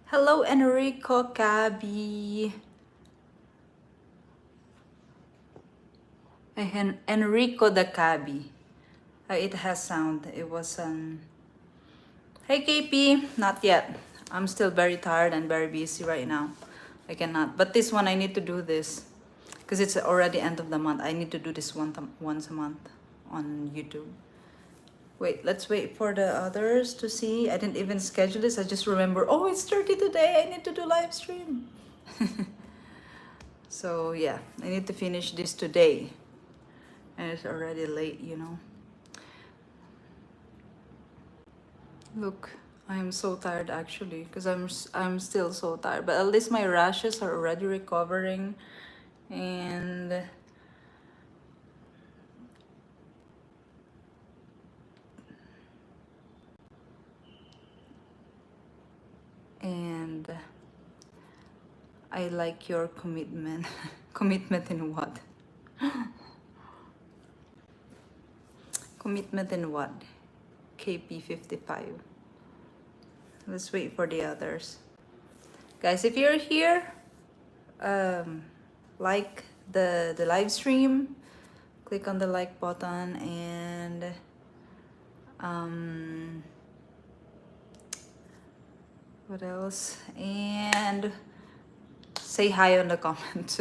Hello, Enrico Cabi. Enrico the Cabi. It has sound. It was Hey KP, not yet. I'm still very tired and very busy right now. I cannot. But this one I need to do this because it's already end of the month. I need to do this once a month on YouTube. Wait, let's wait for the others to see. I didn't even schedule this. I just remember, oh, it's 30 today. I need to do live stream. So yeah, I need to finish this today. And it's already late, you know. Look, I am so tired actually because I'm still so tired. But at least my rashes are already recovering, and and I like your commitment. Commitment in what? Commitment in what? KP55. Let's wait for the others. Guys, if you're here, like the live stream, click on the like button, and what else? And say hi on the comment.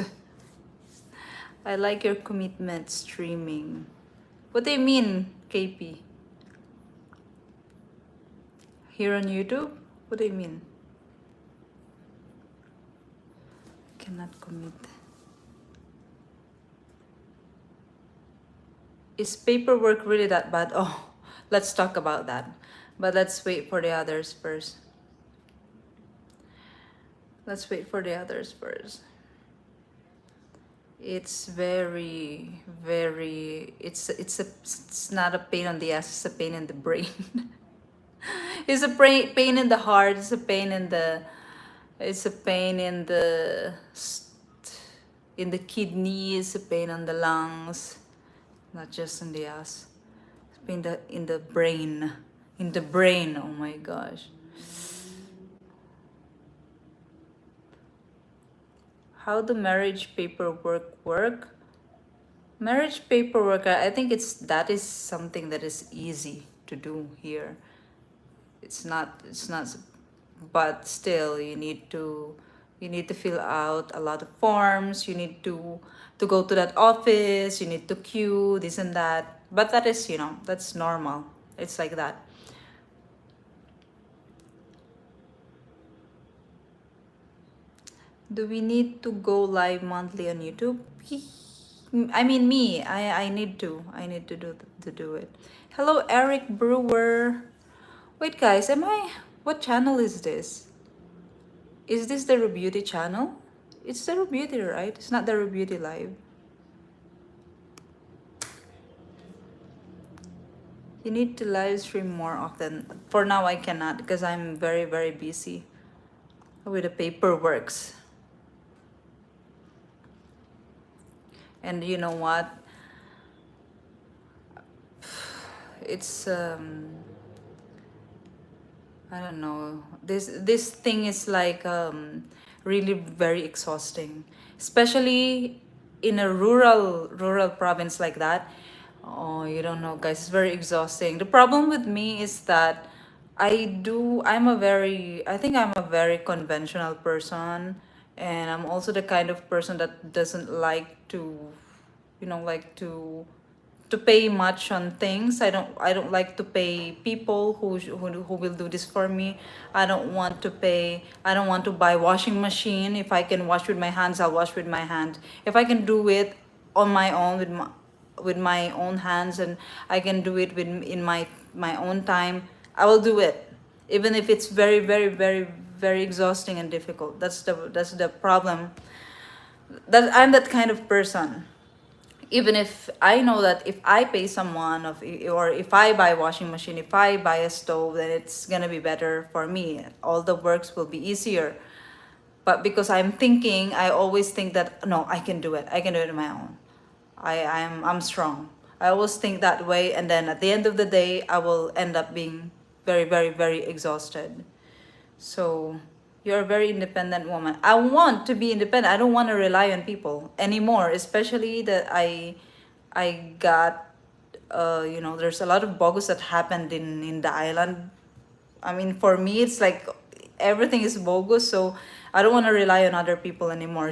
I like your commitment streaming. What do you mean, KP? Here on YouTube? What do you mean? Cannot commit. Is paperwork really that bad? Oh, let's talk about that. But let's wait for the others first. Let's wait for the others first. It's very, very, it's not a pain on the ass, it's a pain in the brain. It's a pain in the heart, it's a pain in the, it's a pain in the kidneys, a pain on the lungs, not just in the ass. It's pain in the brain, oh my gosh. How do marriage paperwork work? Marriage paperwork, I think that is something that is easy to do here. It's not, but still you need to fill out a lot of forms. You need to go to that office, you need to queue this and that, but that is, you know, that's normal. It's like that. Do we need to go live monthly on YouTube? I mean, me, I need to do it. Hello, Eric Brewer. Wait, guys, what channel is this? Is this the Rubeauty channel? It's the Rubeauty, right? It's not the Rubeauty Live. You need to live stream more often. For now, I cannot because I'm very, very busy with the paperworks. And you know what? It's I don't know. This thing is like really very exhausting, especially in a rural province like that. Oh, you don't know, guys. It's very exhausting. The problem with me is that I think I'm a very conventional person, and I'm also the kind of person that doesn't like to, you know, like to pay much on things. I don't like to pay people who will do this for me. I don't want to buy washing machine. If I can wash with my hands, I'll wash with my hand. If I can do it on my own with my own hands, and I can do it in my own time, I will do it. Even if it's very, very, very, very exhausting and difficult. That's the problem. That I'm that kind of person. Even if I know that if I pay someone or if I buy washing machine, if I buy a stove, then it's gonna be better for me. All the works will be easier. But because I always think that no, I can do it. I can do it on my own. I'm strong. I always think that way, and then at the end of the day, I will end up being very, very, very exhausted. So You're a very independent woman. I want to be independent. I don't want to rely on people anymore, especially that I got there's a lot of bogus that happened in the island. I mean, for me it's like everything is bogus, so I don't want to rely on other people anymore,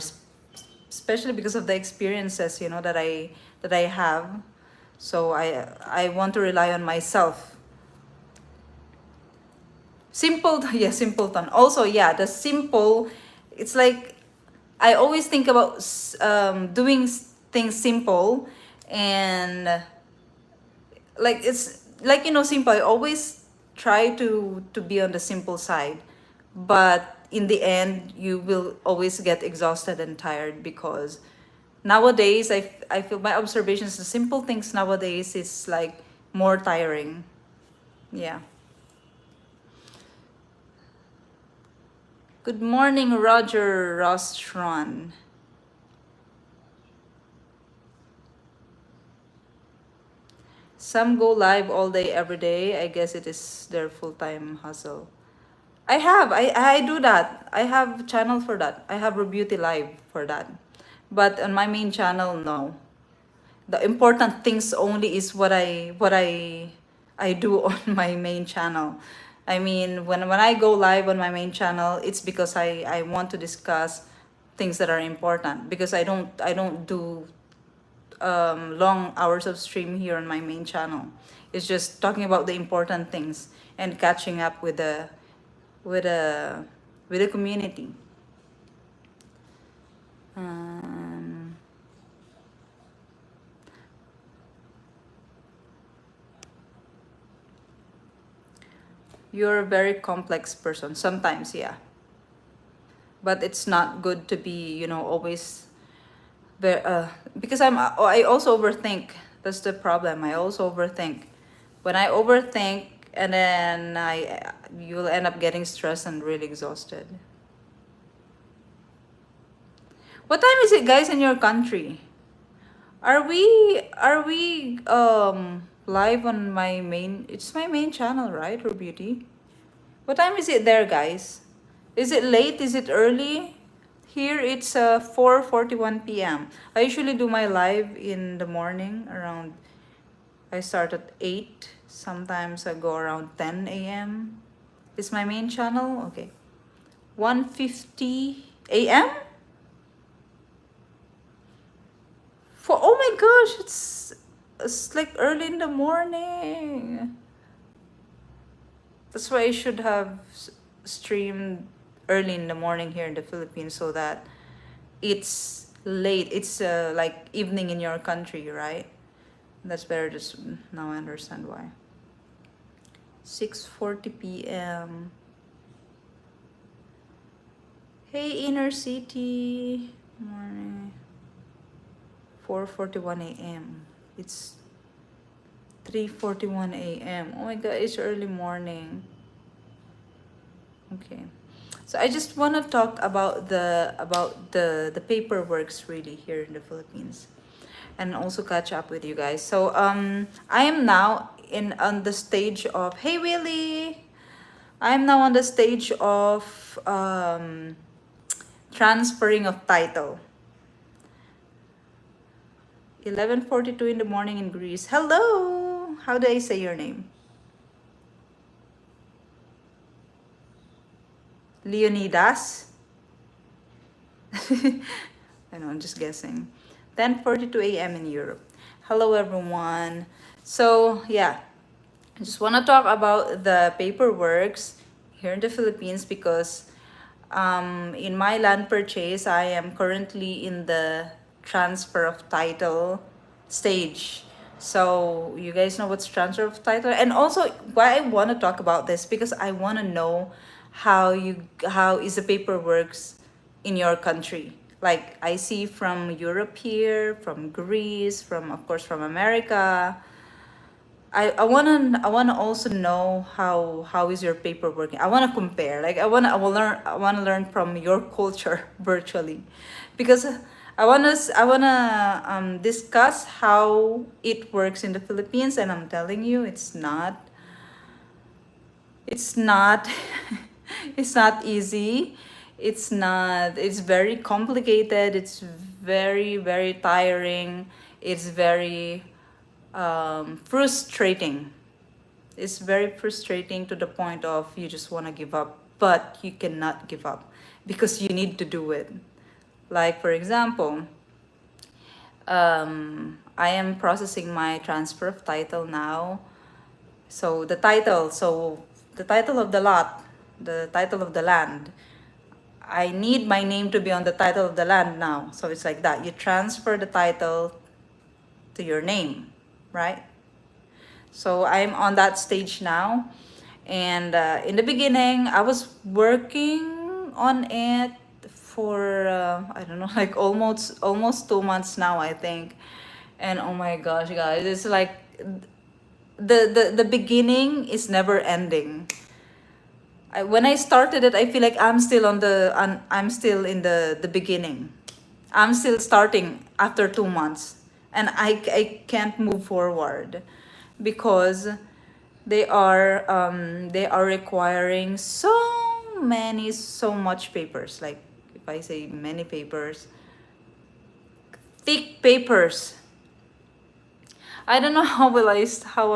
especially because of the experiences, that I have. So I want to rely on myself. Simple, yeah, simpleton. Also, yeah, the simple. It's like I always think about doing things simple, and like it's like simple. I always try to be on the simple side, but in the end, you will always get exhausted and tired because nowadays I feel my observations the simple things nowadays is like more tiring. Yeah. Good morning, Roger Rostron. Some go live all day, every day. I guess it is their full-time hustle. I do that. I have channel for that. I have Beauty Live for that. But on my main channel, no. The important things only is what I do on my main channel. I mean, when I go live on my main channel, it's because I want to discuss things that are important, because I don't do long hours of stream here on my main channel. It's just talking about the important things and catching up with the with the community. Um, you're a very complex person sometimes, yeah. But it's not good to be, always very, because I also overthink. That's the problem. I also overthink. When I overthink, and then you'll end up getting stressed and really exhausted. What time is it, guys, in your country? Are we live on my main, it's my main channel, right, or beauty? What time is it there, guys? Is it late? Is it early? Here it's 4:41 p.m. I usually do my live in the morning around, I start at 8. Sometimes I go around 10 a.m. Is my main channel? Okay. 1:50 a.m. For, oh my gosh, it's like early in the morning. That's why I should have streamed early in the morning here in the Philippines, so that it's late. It's like evening in your country, right? That's better. Just now I understand why. 6:40 p.m. Hey, inner city. Morning. 4:41 a.m. It's 3:41 a.m. Oh my god, it's early morning. Okay. So I just want to talk about the paperworks really here in the Philippines, and also catch up with you guys. So I am now in on the stage of, hey Willie. I am now on the stage of transferring of title. 11:42 in the morning in Greece. Hello. How do I say your name? Leonidas? I know, I'm just guessing. 10:42 a.m. in Europe. Hello, everyone. So, yeah, I just want to talk about the paperworks here in the Philippines because in my land purchase, I am currently in the transfer of title stage. So, you guys know what's transfer of title? And also, why I want to talk about this, because I want to know how is the paperworks in your country. Like I see from Europe here, from Greece, from of course from America. I wanna also know how is your paperwork. I wanna compare. Like I wanna learn from your culture virtually, because I wanna discuss how it works in the Philippines, and I'm telling you, it's not It's not easy. It's not, it's very complicated. It's very, very tiring. It's very frustrating. It's very frustrating to the point of you just want to give up, but you cannot give up because you need to do it. Like, for example, I am processing my transfer of title now. So the title of the lot, the title of the land, I need my name to be on the title of the land now. So it's like that. You transfer the title to your name, right? So I'm on that stage now. And in the beginning, I was working on it for I don't know, like almost 2 months now, I think. And oh my gosh, guys, it's like the beginning is never ending. When I started it, I feel like I'm still in the beginning. I'm still starting after 2 months, and I can't move forward because they are requiring so much papers. Like, if I say many papers, thick papers. I don't know how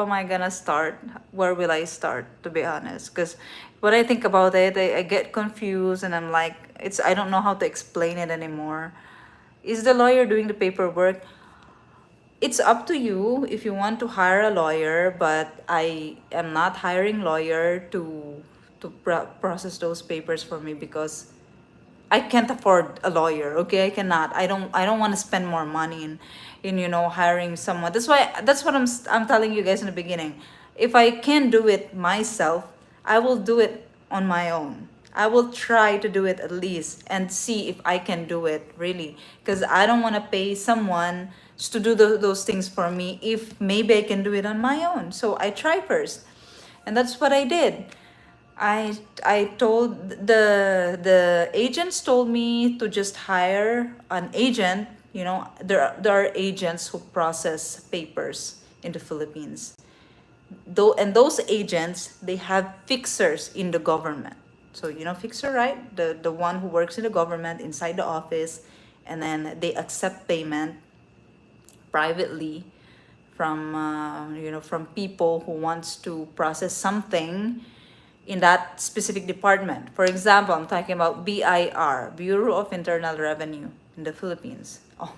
am I gonna start? Where will I start? To be honest, because when I think about it, I get confused and I'm like, I don't know how to explain it anymore. Is the lawyer doing the paperwork? It's up to you if you want to hire a lawyer, but I am not hiring lawyer to process those papers for me because I can't afford a lawyer. Okay, I cannot. I don't want to spend more money in hiring someone. That's what I'm telling you guys in the beginning. If I can do it myself, I will do it on my own. I will try to do it at least and see if I can do it really, because I don't want to pay someone just to do those things for me if maybe I can do it on my own. So I try first, and that's what I did. I told the agents told me to just hire an agent. There are agents who process papers in the Philippines. Though, and those agents, they have fixers in the government. So fixer, right? The one who works in the government inside the office, and then they accept payment privately from from people who wants to process something in that specific department. For example, I'm talking about BIR, Bureau of Internal Revenue in the Philippines. Oh,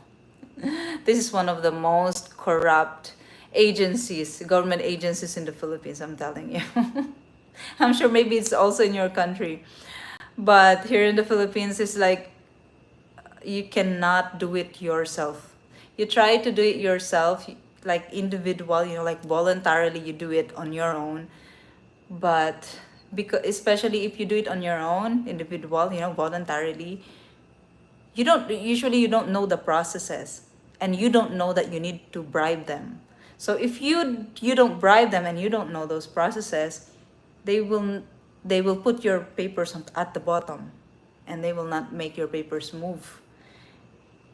this is one of the most corrupt agencies, government agencies in the Philippines, I'm telling you. I'm sure maybe it's also in your country. But here in the Philippines, it's like you cannot do it yourself. You try to do it yourself, like individual, like voluntarily you do it on your own. But because especially if you do it on your own, individual, voluntarily, you don't know the processes, and you don't know that you need to bribe them. So if you don't bribe them and you don't know those processes, they will they will put your papers at the bottom, and they will not make your papers move.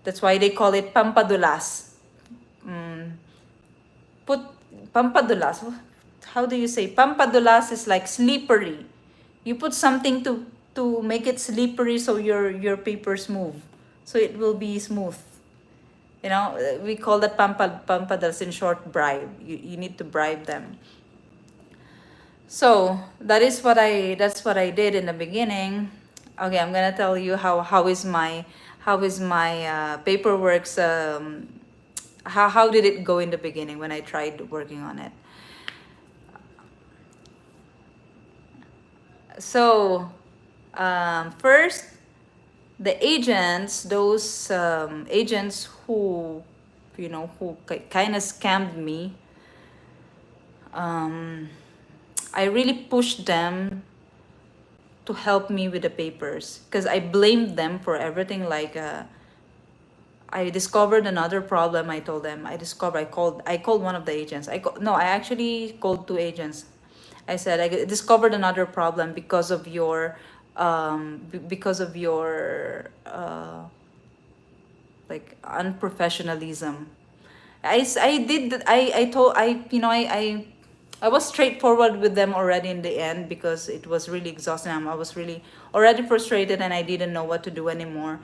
That's why they call it pampadulas. Put pampadulas. How do you say? Pampadulas is like slippery. You put something to make it slippery so your papers move, so it will be smooth. We call that pampadulas, in short, bribe. You need to bribe them. So that's what I did in the beginning. Okay, I'm gonna tell you how is my paperwork's how did it go in the beginning when I tried working on it. So first, the agents, those agents who kind of scammed me, I really pushed them to help me with the papers because I blamed them for everything. Like I discovered another problem. I told them I called one of the agents. No, I actually called two agents. I said I discovered another problem because of your like unprofessionalism. I did I told I I was straightforward with them already in the end because it was really exhausting. I was really already frustrated and I didn't know what to do anymore.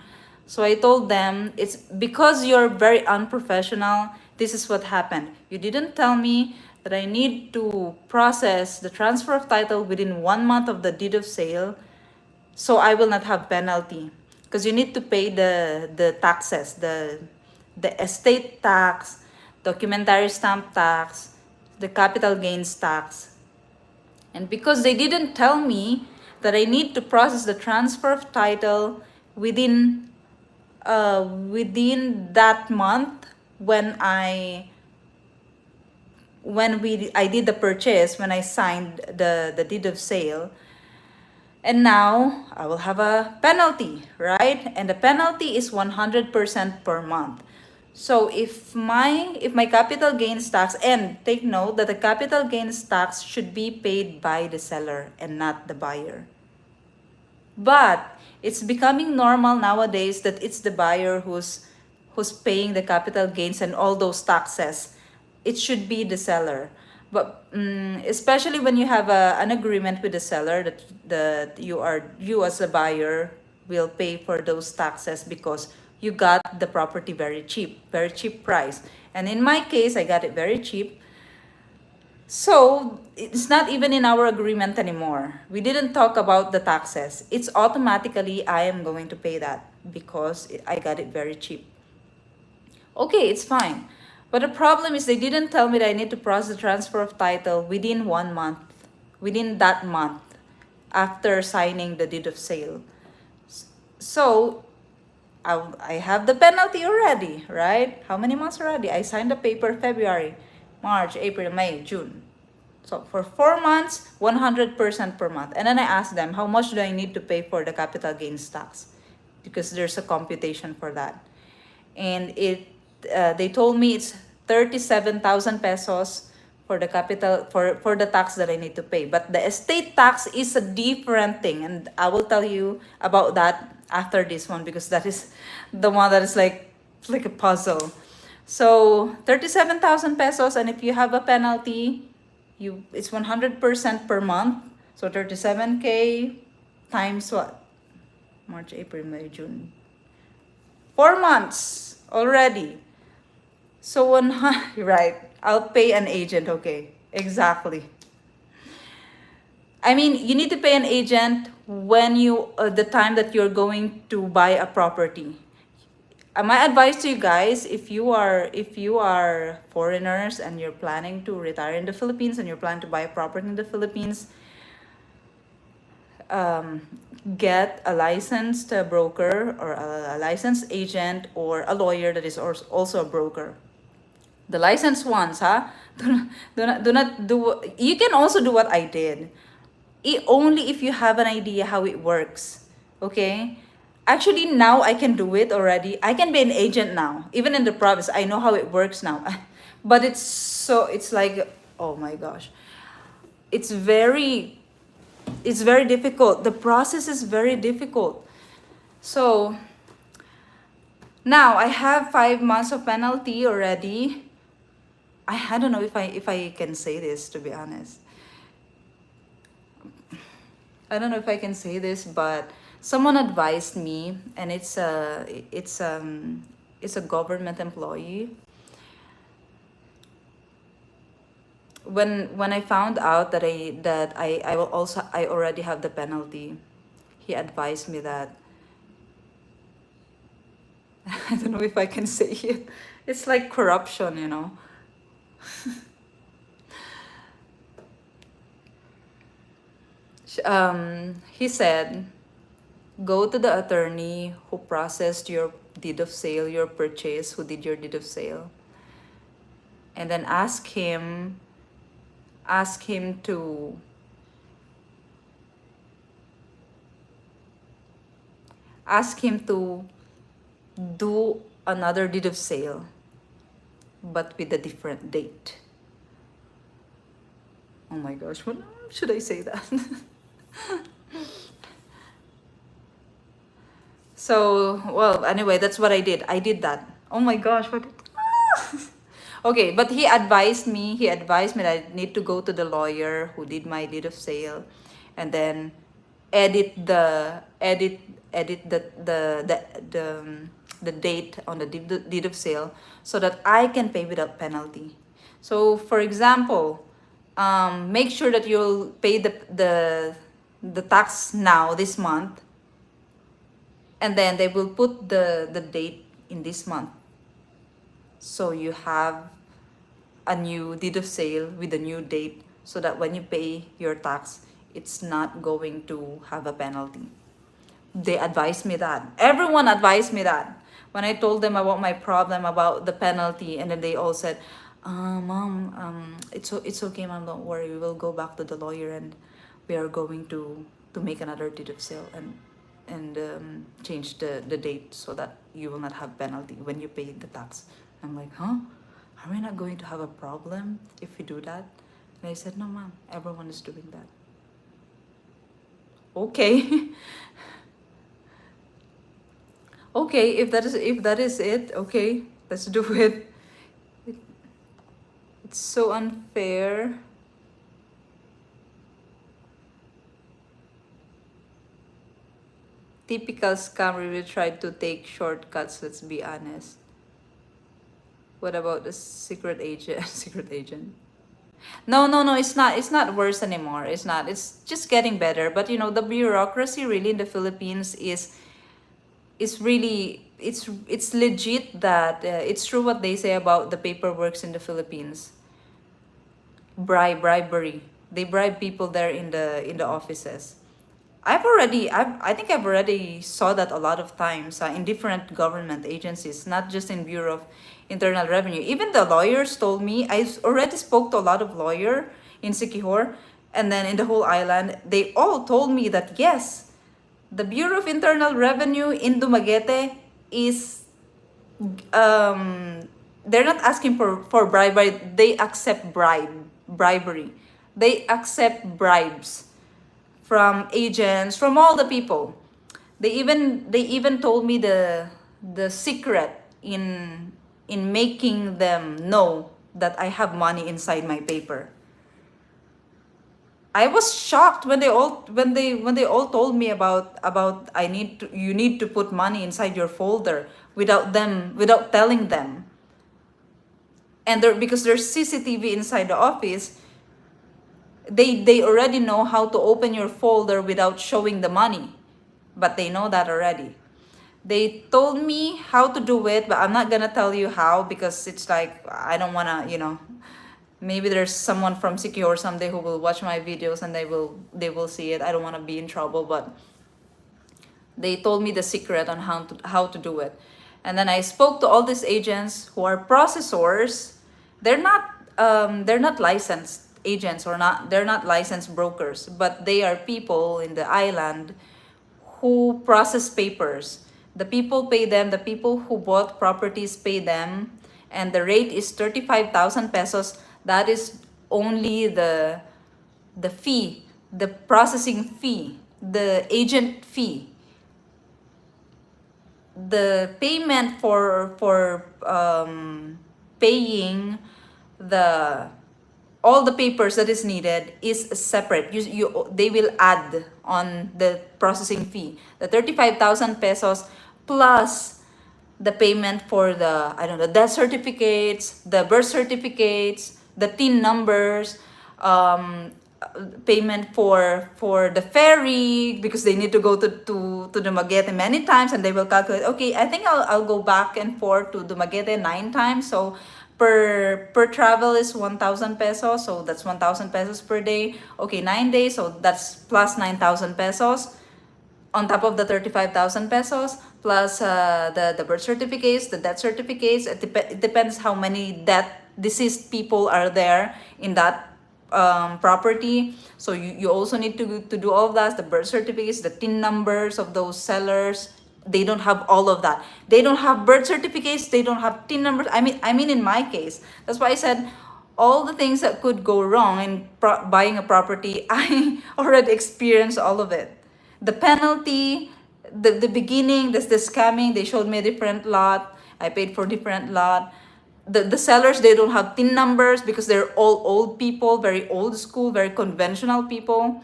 So I told them, it's because you're very unprofessional. This is what happened. You didn't tell me that I need to process the transfer of title within 1 month of the deed of sale, so I will not have penalty. Because you need to pay the taxes, the estate tax, documentary stamp tax, the capital gains tax. And because they didn't tell me that I need to process the transfer of title within that month when I did the purchase, when I signed the deed of sale, and now I will have a penalty, right? And the penalty is 100% per month. So if my capital gains tax, and take note that the capital gains tax should be paid by the seller and not the buyer. But it's becoming normal nowadays that it's the buyer who's paying the capital gains and all those taxes. It should be the seller. But especially when you have an agreement with the seller that you as a buyer will pay for those taxes because you got the property very cheap price. And in my case, I got it very cheap. So it's not even in our agreement anymore. We didn't talk about the taxes. It's automatically I am going to pay that because I got it very cheap. Okay, it's fine. But the problem is they didn't tell me that I need to process the transfer of title within 1 month, within that month, after signing the deed of sale. So I have the penalty already, right? How many months already? I signed the paper February, March, April, May, June. So for 4 months, 100% per month. And then I asked them, how much do I need to pay for the capital gains tax? Because there's a computation for that. And they told me it's 37,000 pesos for the capital for the tax that I need to pay. But the estate tax is a different thing, and I will tell you about that after this one because that is the one that is like a puzzle. So 37,000 pesos, and if you have a penalty, it's 100% per month. So 37K times what? March, April, May, June. 4 months already. So right, I'll pay an agent. Okay, exactly. I mean, you need to pay an agent when the time that you're going to buy a property. My advice to you guys, if you are foreigners and you're planning to retire in the Philippines and you're planning to buy a property in the Philippines, get a licensed broker or a licensed agent or a lawyer that is also a broker. The licensed ones, huh? Do not do. You can also do what I did. Only if you have an idea how it works. Okay? Actually, now I can do it already. I can be an agent now. Even in the province, I know how it works now. But it's like, oh my gosh. It's very difficult. The process is very difficult. So now I have 5 months of penalty already. I don't know if I can say this, to be honest. I don't know if I can say this, but someone advised me, and it's a government employee. When I found out that I already have the penalty, he advised me that I don't know if I can say it. It's like corruption, you know. He said, go to the attorney who processed your deed of sale, your purchase, who did your deed of sale, and then ask him to do another deed of sale, but with a different date. Oh my gosh, what should I say that? So, well, anyway, that's what I did. I did that. Oh my gosh, what? Okay, but he advised me that I need to go to the lawyer who did my deed of sale, and then edit the edit edit the date on the deed of sale so that I can pay without penalty. So for example, make sure that you'll pay the tax now this month, and then they will put the date in this month, so you have a new deed of sale with a new date, so that when you pay your tax, it's not going to have a penalty. They advised me that. Everyone advised me that. When I told them about my problem about the penalty, and then they all said, "Mom, it's okay, mom. Don't worry. We will go back to the lawyer, and we are going to make another deed of sale and change the date so that you will not have penalty when you pay the tax." I'm like, huh? Are we not going to have a problem if we do that? And I said, no, mom. Everyone is doing that. Okay. Okay, if that is it, okay, let's do it. it it's so unfair. Typical scammer will try to take shortcuts, let's be honest. What about the secret agent? Secret agent. No, no, no, it's not worse anymore. It's not. It's just getting better. But the bureaucracy really in the Philippines is really, it's legit that it's true what they say about the paperworks in the Philippines. Bribery. They bribe people there in the offices. I think I've already saw that a lot of times in different government agencies, not just in Bureau of Internal Revenue. Even the lawyers told me, already spoke to a lot of lawyer in Siquijor, and then in the whole island, they all told me that yes, the Bureau of Internal Revenue in Dumaguete is, they're not asking for bribery. They accept bribery. They accept bribes from agents, from all the people. They even told me the secret in making them know that I have money inside my paper. I was shocked when they all told me about you need to put money inside your folder without telling them. And because there's CCTV inside the office, they already know how to open your folder without showing the money. But they know that already. They told me how to do it, but I'm not gonna tell you how, because it's like I don't wanna, maybe there's someone from Secure someday who will watch my videos and they will see it. I don't want to be in trouble, but they told me the secret on how to do it. And then I spoke to all these agents who are processors. They're not licensed agents, or not they're not licensed brokers, but they are people in the island who process papers. The people pay them, the people who bought properties pay them, and the rate is 35,000 pesos. That is only the fee, the processing fee, the agent fee. The payment for paying the all the papers that is needed is separate. They will add on the processing fee, the 35,000 pesos, plus the payment for the, I don't know, death certificates, the birth certificates, the TIN numbers, payment for the ferry, because they need to go to Dumaguete many times, and they will calculate, okay, I think I'll go back and forth to Dumaguete 9 times, so per travel is 1,000 pesos, so that's 1,000 pesos per day. Okay, 9 days, so that's plus 9,000 pesos on top of the 35,000 pesos, plus the birth certificates, the death certificates. It depends how many deceased people are there in that property. So you also need to do all of that, the birth certificates, the TIN numbers of those sellers. They don't have all of that. They don't have birth certificates. They don't have TIN numbers. I mean, in my case, that's why I said all the things that could go wrong in buying a property, I already experienced all of it. The penalty, the beginning, the scamming. They showed me a different lot. I paid for different lot. the sellers, they don't have tin numbers because they're all old people, very old school, very conventional people.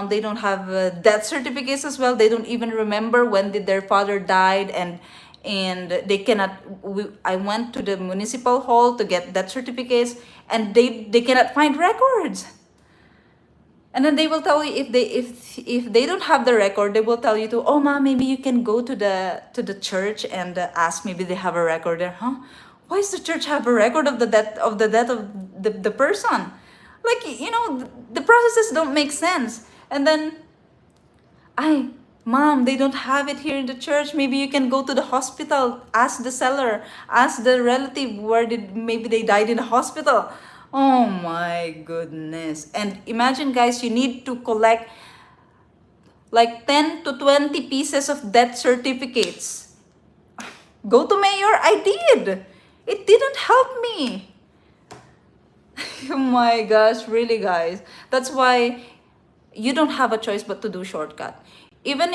They don't have death certificates as well. They don't even remember when did their father died, and they cannot. I went to the municipal hall to get death certificates, and they cannot find records. And then they will tell you, if they don't have the record, they will tell you to, oh mom, maybe you can go to the church and ask, maybe they have a record there. Huh? Why does the church have a record of the death of the person? Like, the processes don't make sense. And then, I mom, they don't have it here in the church. Maybe you can go to the hospital, ask the seller, ask the relative where did maybe they died in the hospital. Oh my goodness. And imagine, guys, you need to collect like 10 to 20 pieces of death certificates. Go to mayor, I did. It didn't help me. Oh my gosh, really, guys. That's why you don't have a choice but to do shortcut. Even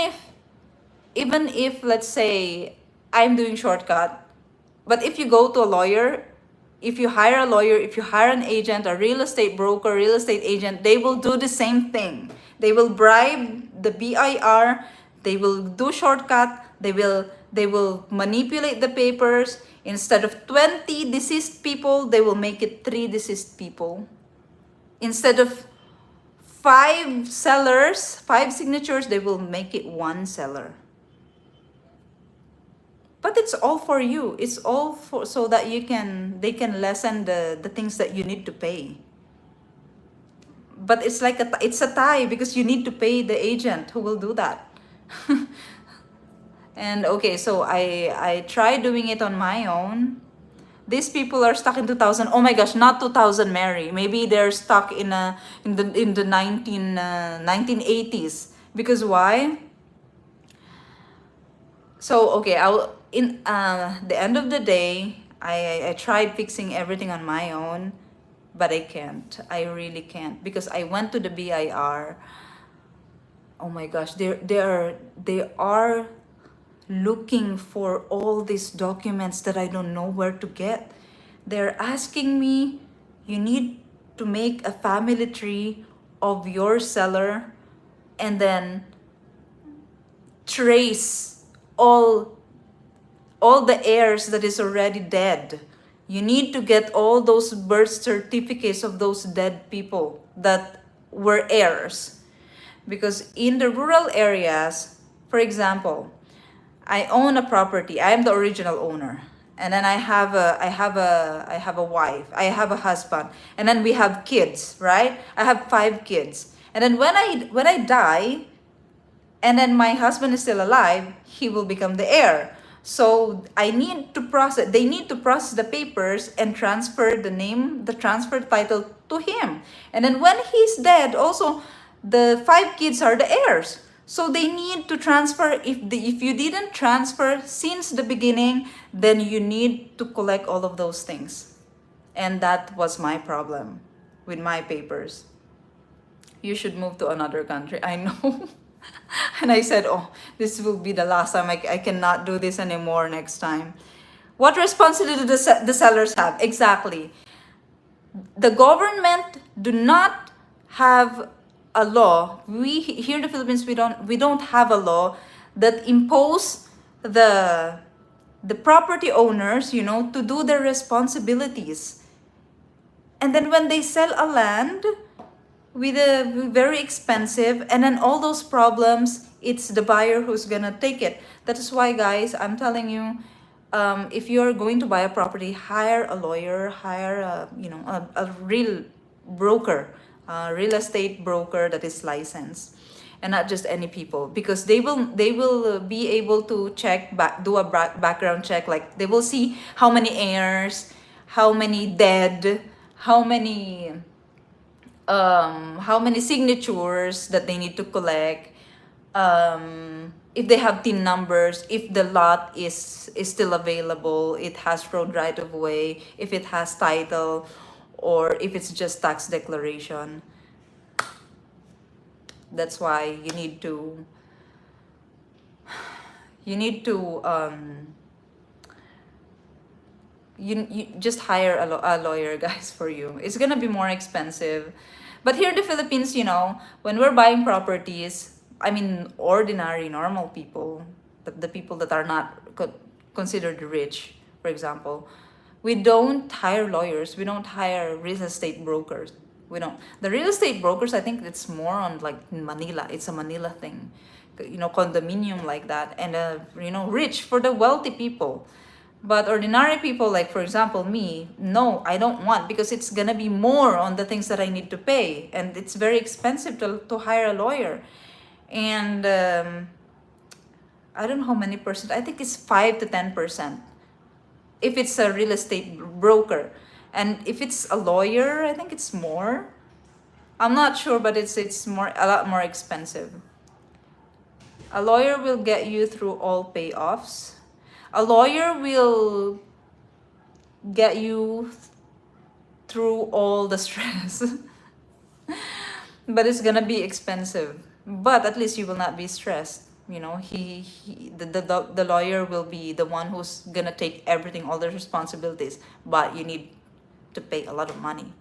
if let's say I'm doing shortcut, but if you go to a lawyer, if you hire a lawyer, if you hire an agent, a real estate broker, real estate agent, they will do the same thing. They will bribe the BIR, they will do shortcut, they will manipulate the papers. Instead of 20 deceased people, they will make it 3 deceased people. Instead of 5 sellers, 5 signatures, they will make it 1 seller. But it's all for you. It's all for so that they can lessen the things that you need to pay. But it's like it's a tie because you need to pay the agent who will do that. And okay, so I tried doing it on my own. These people are stuck in 2000. Oh my gosh, not 2000, Mary. Maybe they're stuck in the 1980s. Because why? So okay, I'll in the end of the day, I tried fixing everything on my own, but I can't. I really can't because I went to the BIR. Oh my gosh, they are looking for all these documents that I don't know where to get. They're asking me, you need to make a family tree of your seller and then trace all the heirs that is already dead. You need to get all those birth certificates of those dead people that were heirs. Because in the rural areas, for example, I own a property. I am the original owner. And then I have a wife. I have a husband. And then we have kids, right? I have 5 kids. And then when I die, and then my husband is still alive, he will become the heir. So they need to process the papers and transfer the transfer title to him. And then when he's dead, also the 5 kids are the heirs. So they need to transfer. If you didn't transfer since the beginning, then you need to collect all of those things. And that was my problem with my papers. You should move to another country. I know. And I said, oh, this will be the last time. I cannot do this anymore next time. What responsibility do the sellers have? Exactly. The government do not have a law. We here in the Philippines, we don't have a law that impose the property owners, to do their responsibilities. And then when they sell a land with a very expensive, and then all those problems, it's the buyer who's gonna take it. That is why, guys, I'm telling you, if you're going to buy a property, hire a lawyer, hire a real broker, a real estate broker that is licensed, and not just any people, because they will be able to do a background check. Like they will see how many heirs, how many dead, how many signatures that they need to collect, if they have TIN numbers, if the lot is still available, it has road right of way, if it has title, or if it's just tax declaration. That's why you need to you just hire a lawyer, guys, for you. It's gonna be more expensive. But here in the Philippines, when we're buying properties, I mean, ordinary, normal people, the people that are not considered rich, for example, we don't hire lawyers. We don't hire real estate brokers. We don't. The real estate brokers, I think it's more on like Manila. It's a Manila thing, condominium like that, and rich for the wealthy people. But ordinary people, like for example me, no, I don't want, because it's gonna be more on the things that I need to pay, and it's very expensive to hire a lawyer. And I don't know how many percent. I think it's 5 to 10% if it's a real estate broker, and if it's a lawyer, I think it's more. I'm not sure, but it's a lot more expensive. A lawyer will get you through all payoffs. A lawyer will get you through all the stress. But it's gonna be expensive. But at least you will not be stressed. The lawyer will be the one who's gonna take everything, all the responsibilities. But you need to pay a lot of money.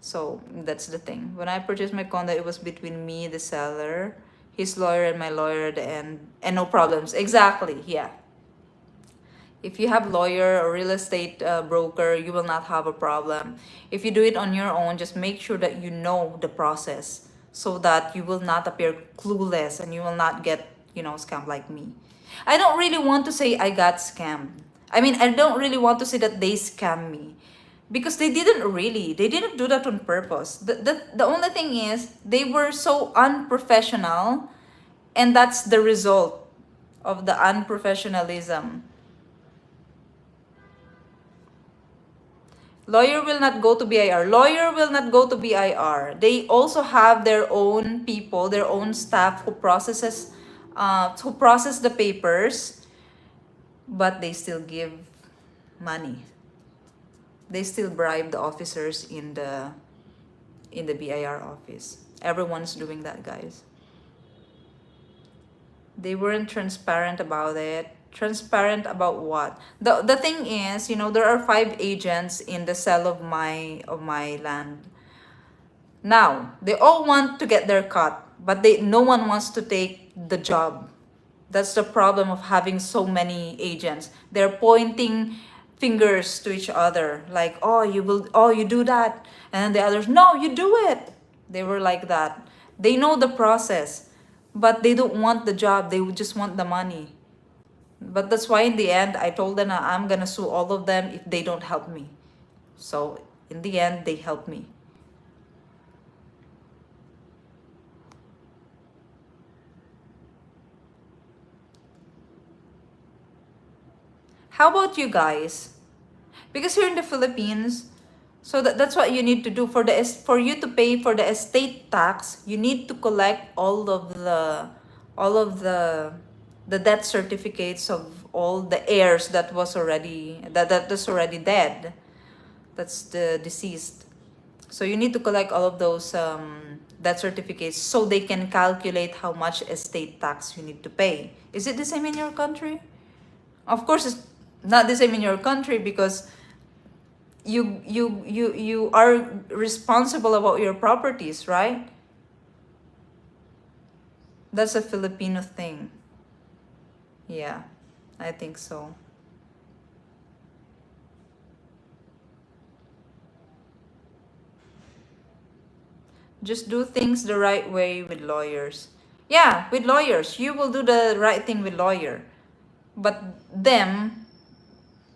So that's the thing. When I purchased my condo, it was between me, the seller, his lawyer, and my lawyer at the end, and no problems. Exactly, yeah. If you have lawyer or real estate broker, you will not have a problem. If you do it on your own, just make sure that you know the process, so that you will not appear clueless and you will not get, scammed like me. I don't really want to say I got scammed. I mean, I don't really want to say that they scammed me, because they didn't do that on purpose. The only thing is they were so unprofessional, and that's the result of the unprofessionalism. Lawyer will not go to BIR. Lawyer will not go to BIR. They also have their own people, their own staff who process the papers, but they still give money. They still bribe the officers in the BIR office. Everyone's doing that, guys. They weren't transparent about it. Transparent about what? The thing is, there are 5 agents in the sale of my land. Now, they all want to get their cut, but no one wants to take the job. That's the problem of having so many agents. They're pointing fingers to each other, like, you do that, and then the others, no, you do it. They were like that. They know the process, but they don't want the job. They would just want the money. But that's why in the end, I told them I'm gonna sue all of them if they don't help me. So in the end, they helped me. How about you guys? Because here in the Philippines, so that's what you need to do for you to pay for the estate tax. You need to collect all of the death certificates of all the heirs that's already dead. That's the deceased. So you need to collect all of those death certificates, so they can calculate how much estate tax you need to pay. Is it the same in your country? Of course, it's not the same in your country, because you are responsible about your properties, right? That's a Filipino thing. Yeah, I think so. Just do things the right way with lawyers. Yeah, with lawyers, you will do the right thing with lawyer. But them,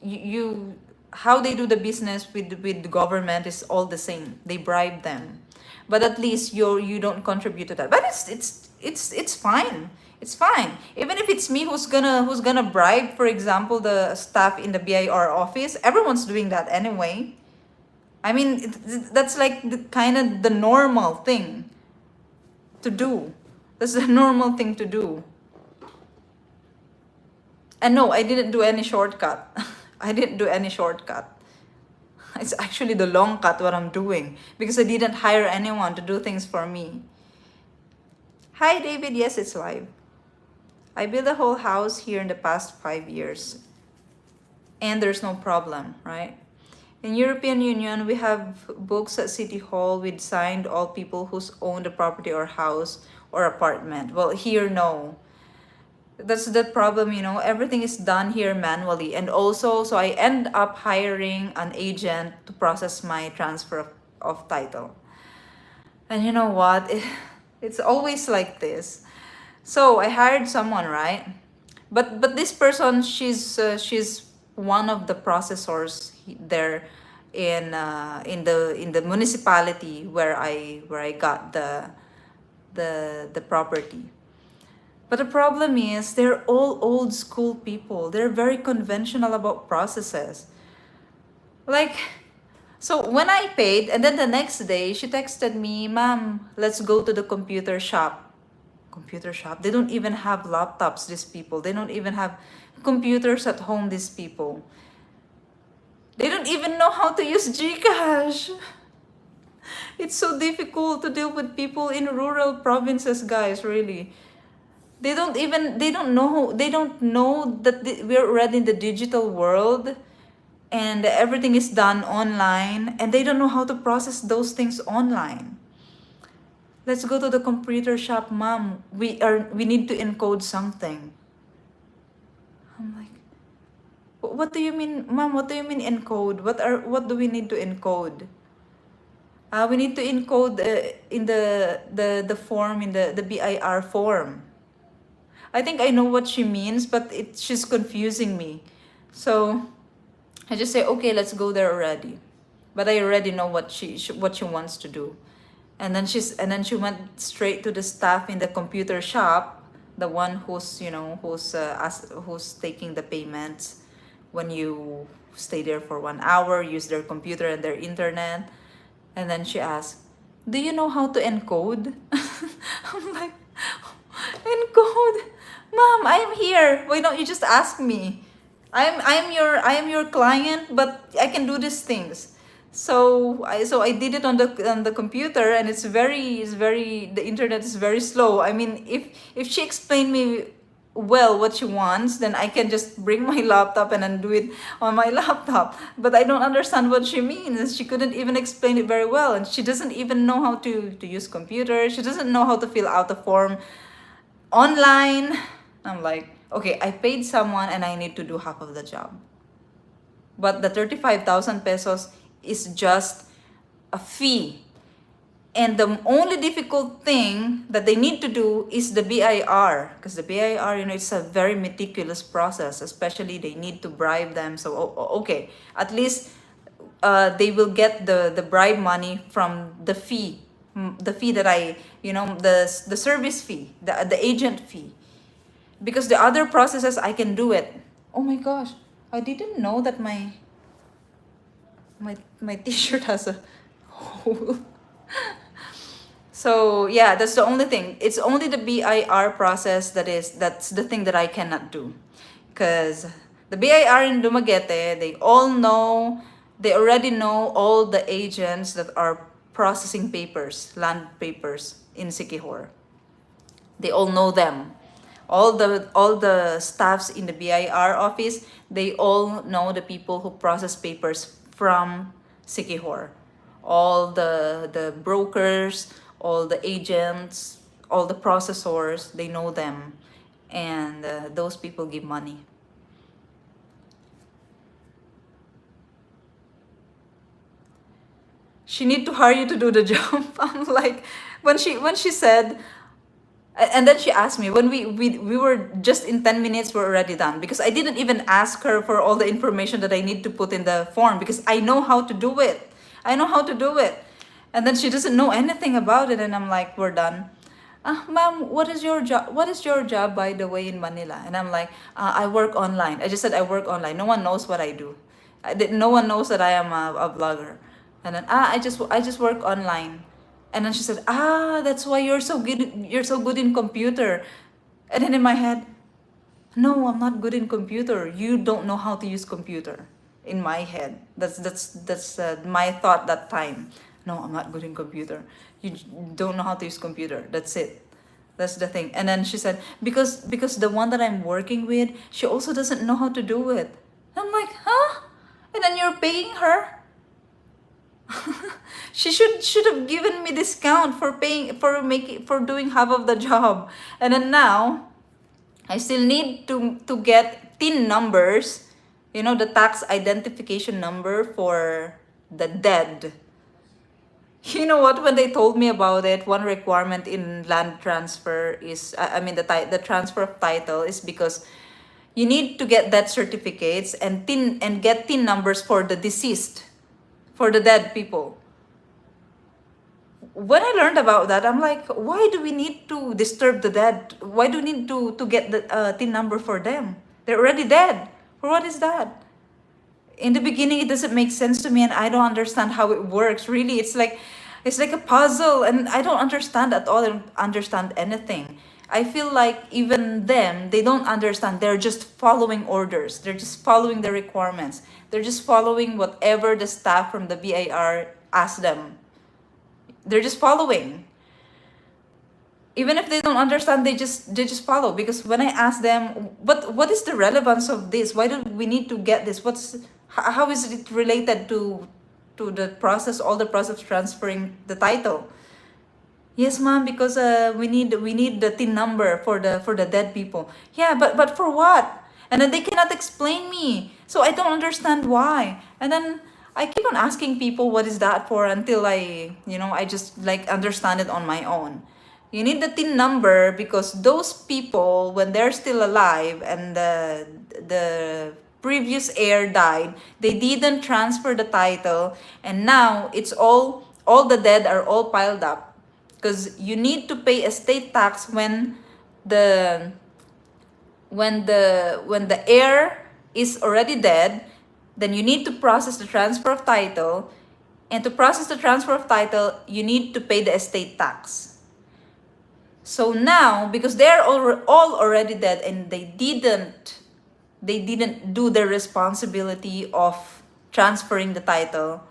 you how they do the business with the government is all the same. They bribe them, but at least you don't contribute to that. But it's fine. It's fine. Even if it's me who's gonna bribe, for example, the staff in the BIR office, everyone's doing that anyway. I mean, that's like the kind of the normal thing to do. That's the normal thing to do. And no, I didn't do any shortcut. I didn't do any shortcut. It's actually the long cut what I'm doing, because I didn't hire anyone to do things for me. Hi, David. Yes, it's live. I built a whole house here in the past 5 years. and there's no problem, right? In European Union, we have books at City Hall with signed all people who's owned a property or house or apartment. Well, here, no. That's the problem, everything is done here manually. And also, so I end up hiring an agent to process my transfer of title. And you know what? It's always like this. So I hired someone, right? But this person, she's one of the processors there in the municipality where I got the property. But the problem is they're all old school people. They're very conventional about processes. Like, so when I paid, and then the next day she texted me, "Ma'am, let's go to the computer shop." Computer shop? They don't even have laptops, these people. They don't even have computers at home, these people. They don't even know how to use GCash. It's so difficult to deal with people in rural provinces, guys, really. They don't know that we're already in the digital world and everything is done online, and they don't know how to process those things online. Let's go to the computer shop, ma'am. We need to encode something. I'm like, what do you mean, ma'am? What do you mean encode? What do we need to encode? We need to encode in the form, in the BIR form. I think I know what she means, but she's confusing me. So I just say, okay, let's go there already. But I already know what she wants to do. And then she went straight to the staff in the computer shop, the one who's taking the payments when you stay there for 1 hour, use their computer and their internet. And then she asked, "Do you know how to encode?" I'm like, "Encode? Ma'am, I am here. Why don't you just ask me? I am your client, but I can do these things." So I did it on the computer, and it's very the internet is very slow. I mean, if she explained me well what she wants, then I can just bring my laptop and then do it on my laptop. But I don't understand what she means. She couldn't even explain it very well, and she doesn't even know how to use computer. She doesn't know how to fill out the form online. I'm like, okay, I paid someone and I need to do half of the job. But the 35,000 pesos is just a fee. And the only difficult thing that they need to do is the BIR. Because the BIR, it's a very meticulous process. Especially they need to bribe them. So, okay, at least they will get the bribe money from the fee. The fee that the service fee, the agent fee. Because the other processes, I can do it. Oh my gosh, I didn't know that my t-shirt has a hole. So yeah, that's the only thing. It's only the BIR process that's the thing that I cannot do. Because the BIR in Dumaguete, they already know all the agents that are processing papers, land papers in Siquijor. They all know them. All the staffs in the BIR office, they all know the people who process papers from Siquijor. All the brokers, all the agents, all the processors, they know them. And those people give money. She need to hire you to do the job. I'm like, when she said, and then she asked me, when we were just in 10 minutes, we're already done. Because I didn't even ask her for all the information that I need to put in the form, because I know how to do it. I know how to do it. And then she doesn't know anything about it, and I'm like, we're done. Ma'am, what is your job? What is your job, by the way, in Manila? And I'm like, I work online. I just said I work online. No one knows what I do. No one knows that I am a blogger. And then I just work online. And then she said, that's why you're so good in computer. And then in my head, no, I'm not good in computer. You don't know how to use computer. In my head, that's my thought that time. No, I'm not good in computer. You don't know how to use computer. That's it. That's the thing. And then she said, because the one that I'm working with, she also doesn't know how to do it. I'm like, huh? And then you're paying her? She should have given me discount for paying for doing half of the job. And then now I still need to get TIN numbers, the tax identification number for the dead. You know what? When they told me about it, one requirement in land transfer is, I mean, the transfer of title is because you need to get death certificates and get TIN numbers for the deceased, for the dead people. When I learned about that, I'm like, why do we need to disturb the dead? Why do we need to get the TIN number for them? They're already dead. For what is that? In the beginning, it doesn't make sense to me, and I don't understand how it works. Really, it's like a puzzle, and I don't understand at all. I don't understand anything. I feel like even them, they don't understand. They're just following orders. They're just following the requirements. They're just following whatever the staff from the BIR asked them. They're just following. Even if they don't understand, they just follow. Because when I ask them, what is the relevance of this? Why do we need to get this? How is it related to the process, all the process of transferring the title? Yes, ma'am, because we need the TIN number for the dead people. Yeah, but for what? And then they cannot explain me, so I don't understand why. And then I keep on asking people what is that for until I just like understand it on my own. You need the TIN number because those people, when they're still alive and the previous heir died, they didn't transfer the title, and now it's all the dead are all piled up because you need to pay estate tax the when the heir is already dead. Then you need to process the transfer of title, and to process the transfer of title you need to pay the estate tax. So now, because they're all already dead and they didn't do the responsibility of transferring the title,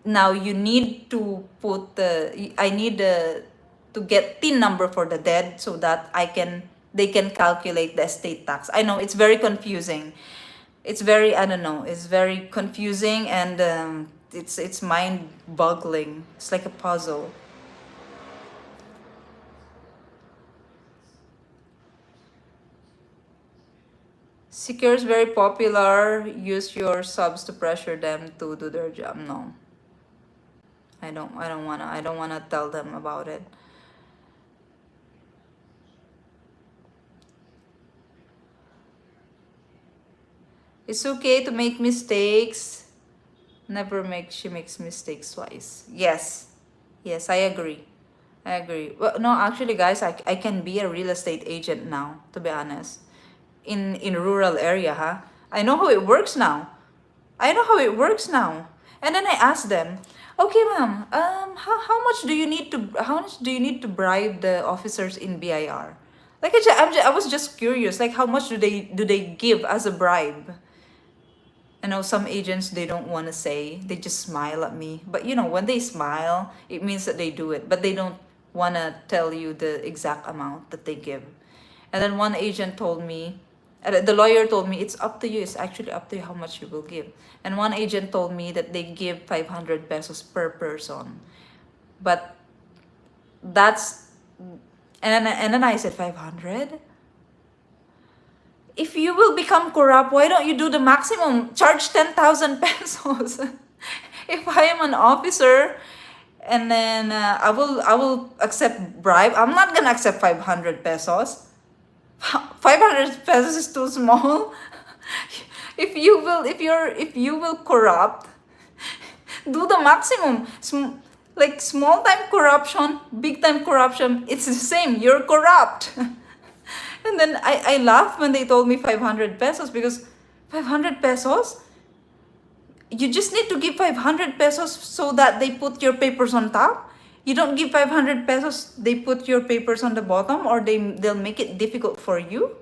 now you need to I need to get TIN number for the dead so that they can calculate the estate tax. I know it's very confusing. It's very, I don't know, it's very confusing, and it's mind boggling. It's like a puzzle. Secure is very popular. Use your subs to pressure them to do their job. No, I don't wanna tell them about it. It's okay to make mistakes. She makes mistakes twice. Yes. Yes, I agree. I agree. Well, no, actually, guys, I can be a real estate agent now, to be honest. In rural area, huh? I know how it works now. I know how it works now. And then I asked them, okay, ma'am, how much do you need to bribe the officers in BIR? Like I was just curious, like how much do they give as a bribe? I know some agents, they don't want to say, they just smile at me. But when they smile, it means that they do it, but they don't want to tell you the exact amount that they give. And then one agent told me, the lawyer told me, it's up to you. It's actually up to you how much you will give. And one agent told me that they give 500 pesos per person. But that's, and then I said, 500? If you will become corrupt, why don't you do the maximum? Charge 10,000 pesos. If I am an officer, and then I will accept bribe. I'm not gonna accept 500 pesos. 500 pesos is too small. If you will corrupt, do the maximum. Like small time corruption, big time corruption, it's the same. You're corrupt. And then I laughed when they told me 500 pesos, because 500 pesos? You just need to give 500 pesos so that they put your papers on top. You don't give 500 pesos, they put your papers on the bottom, or they'll make it difficult for you.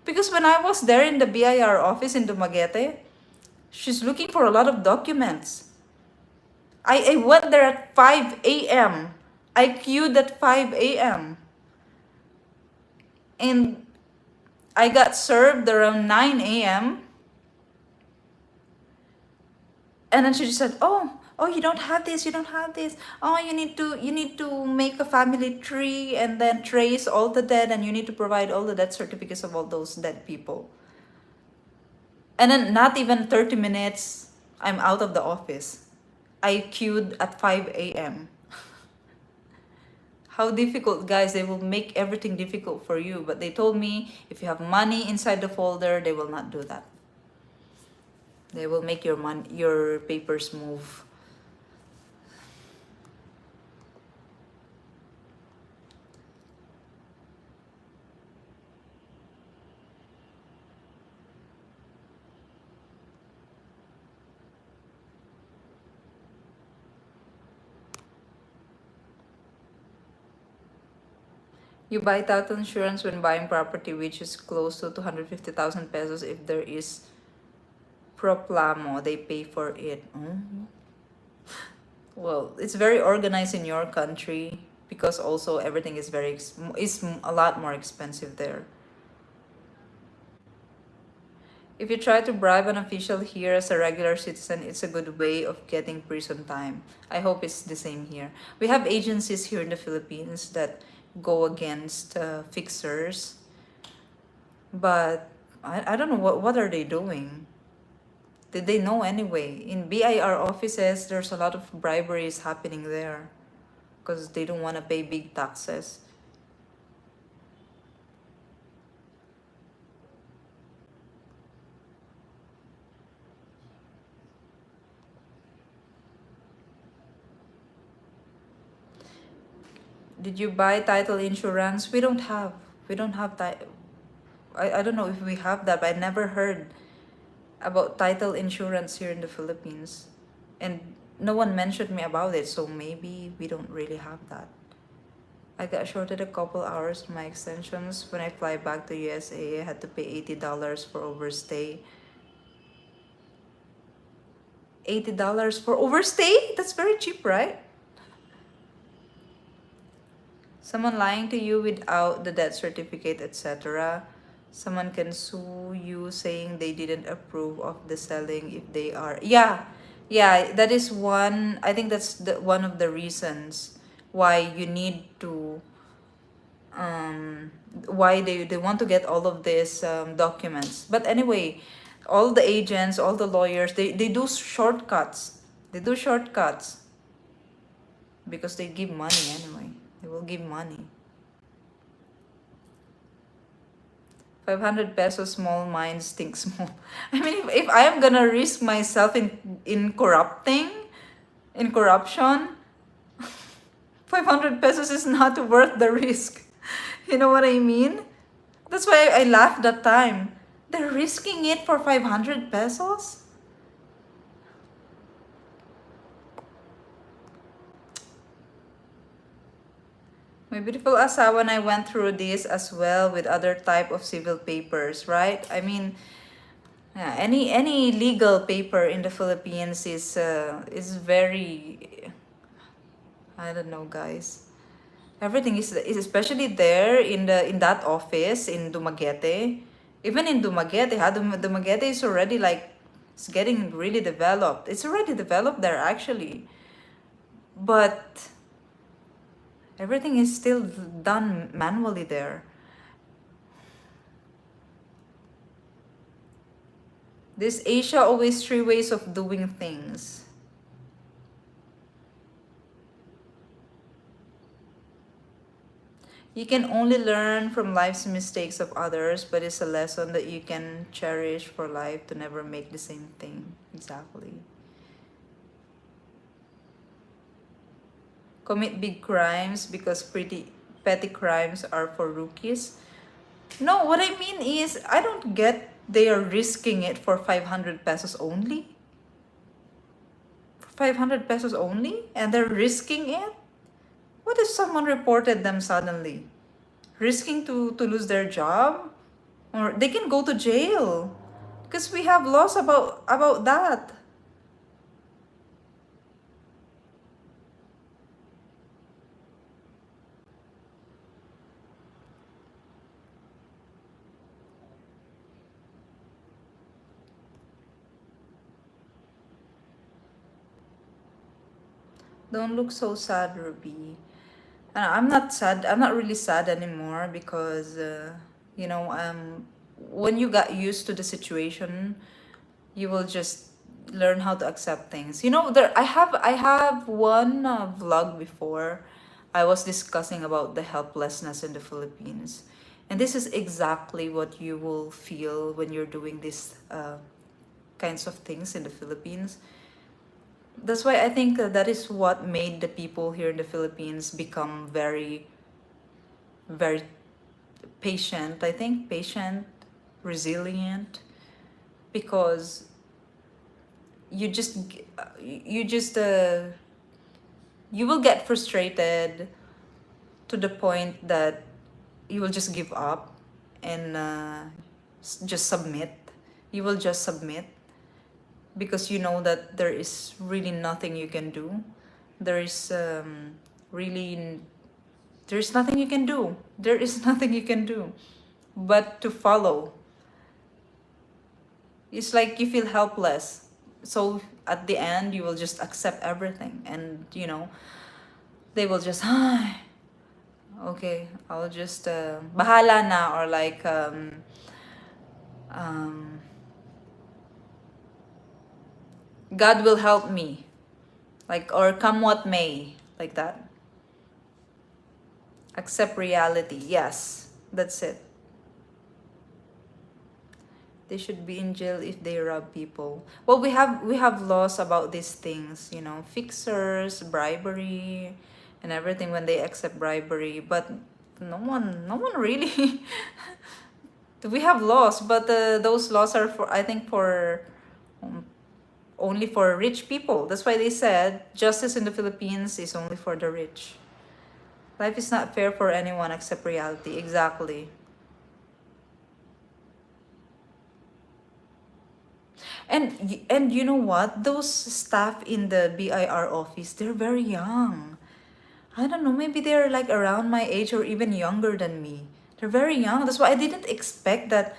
Because when I was there in the BIR office in Dumaguete, she's looking for a lot of documents. I went there at 5 a.m. I queued at 5 a.m. And I got served around 9 a.m. And then she just said, "Oh, you don't have this. You don't have this. Oh, you need to make a family tree and then trace all the dead, and you need to provide all the death certificates of all those dead people." And then not even 30 minutes, I'm out of the office. I queued at 5 a.m. How difficult, guys. They will make everything difficult for you. But they told me if you have money inside the folder, they will not do that. They will make your papers move. You buy title insurance when buying property which is close to 250,000 pesos. If there is proplamo, they pay for it. Well, it's very organized in your country because also everything is is a lot more expensive there. If you try to bribe an official here as a regular citizen, it's a good way of getting prison time. I hope it's the same here. We have agencies here in the Philippines that go against fixers, but I don't know what are they doing. Did they know anyway? In BIR offices, there's a lot of briberies happening there because they don't want to pay big taxes. Did you buy title insurance? We don't have I don't know if we have that, but I never heard about title insurance here in the Philippines. And no one mentioned me about it, so maybe we don't really have that. I got shorted a couple hours on my extensions. When I fly back to USA, I had to pay $80 for overstay. $80 for overstay? That's very cheap, right? Someone lying to you without the death certificate, etc. Someone can sue you saying they didn't approve of the selling if they are. Yeah, that is one. I think that's one of the reasons why you need to why they want to get all of these documents. But anyway, all the agents, all the lawyers, they do shortcuts. They do shortcuts because they give money anyway. They will give money. 500 pesos, small minds think small. I mean, if I am gonna risk myself in corruption, 500 pesos is not worth the risk. You know what I mean? That's why I laughed that time. They're risking it for 500 pesos? My beautiful asawa and I went through this as well with other type of civil papers, right? I mean, yeah, any legal paper in the Philippines is very, I don't know, guys. Everything is especially there in that office in Dumaguete. Even in Dumaguete, Dumaguete is already like it's getting really developed. It's already developed there actually, but everything is still done manually there. This Asia always three ways of doing things. You can only learn from life's mistakes of others, but it's a lesson that you can cherish for life to never make the same thing. Exactly. Commit big crimes because pretty petty crimes are for rookies. No, what I mean is I don't get they are risking it for 500 pesos only. 500 pesos only? And they're risking it? What if someone reported them suddenly? Risking to lose their job? Or they can go to jail. Because we have laws about that. Don't look so sad, Ruby. I'm not sad. I'm not really sad anymore because, you know, when you got used to the situation, you will just learn how to accept things. You know, I have one vlog before. I was discussing about the helplessness in the Philippines, and this is exactly what you will feel when you're doing these kinds of things in the Philippines. That's why I think that is what made the people here in the Philippines become very, very patient. I think patient, resilient, because you just you just you will get frustrated to the point that you will just give up and just submit. You will just submit because you know that there is really nothing you can do. There is really there's nothing you can do. There is nothing you can do but to follow. It's like you feel helpless. So at the end, you will just accept everything, and they will just, okay, I'll just bahala na, or like um, God will help me, like, or come what may, like that. Accept reality. Yes, that's it. They should be in jail if they rob people. Well, we have laws about these things, fixers, bribery, and everything when they accept bribery. But no one really. We have laws, but those laws are for, I think, for um, only for rich people. That's why they said justice in the Philippines is only for the rich. Life is not fair for anyone except reality. Exactly. And you know what? Those staff in the BIR office, they're very young. I don't know, maybe they're like around my age or even younger than me. They're very young. That's why I didn't expect that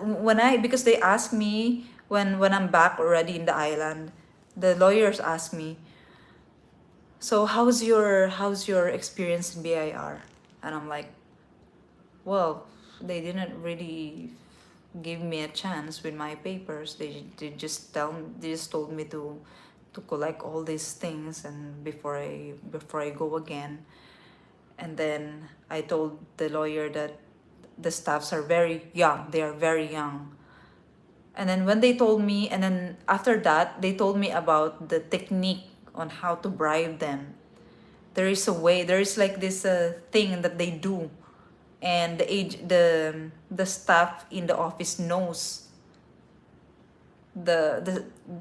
when I because they asked me when I'm back already in the island. The lawyers asked me, "So how's your experience in BIR?" And I'm like, "Well, they didn't really give me a chance with my papers. They just told me to collect all these things and before I go again." And then I told the lawyer that the staffs are very young. They are very young. And then when they told me, and then after that, they told me about the technique on how to bribe them. There is a way. There is like this thing that they do, and the staff in the office knows the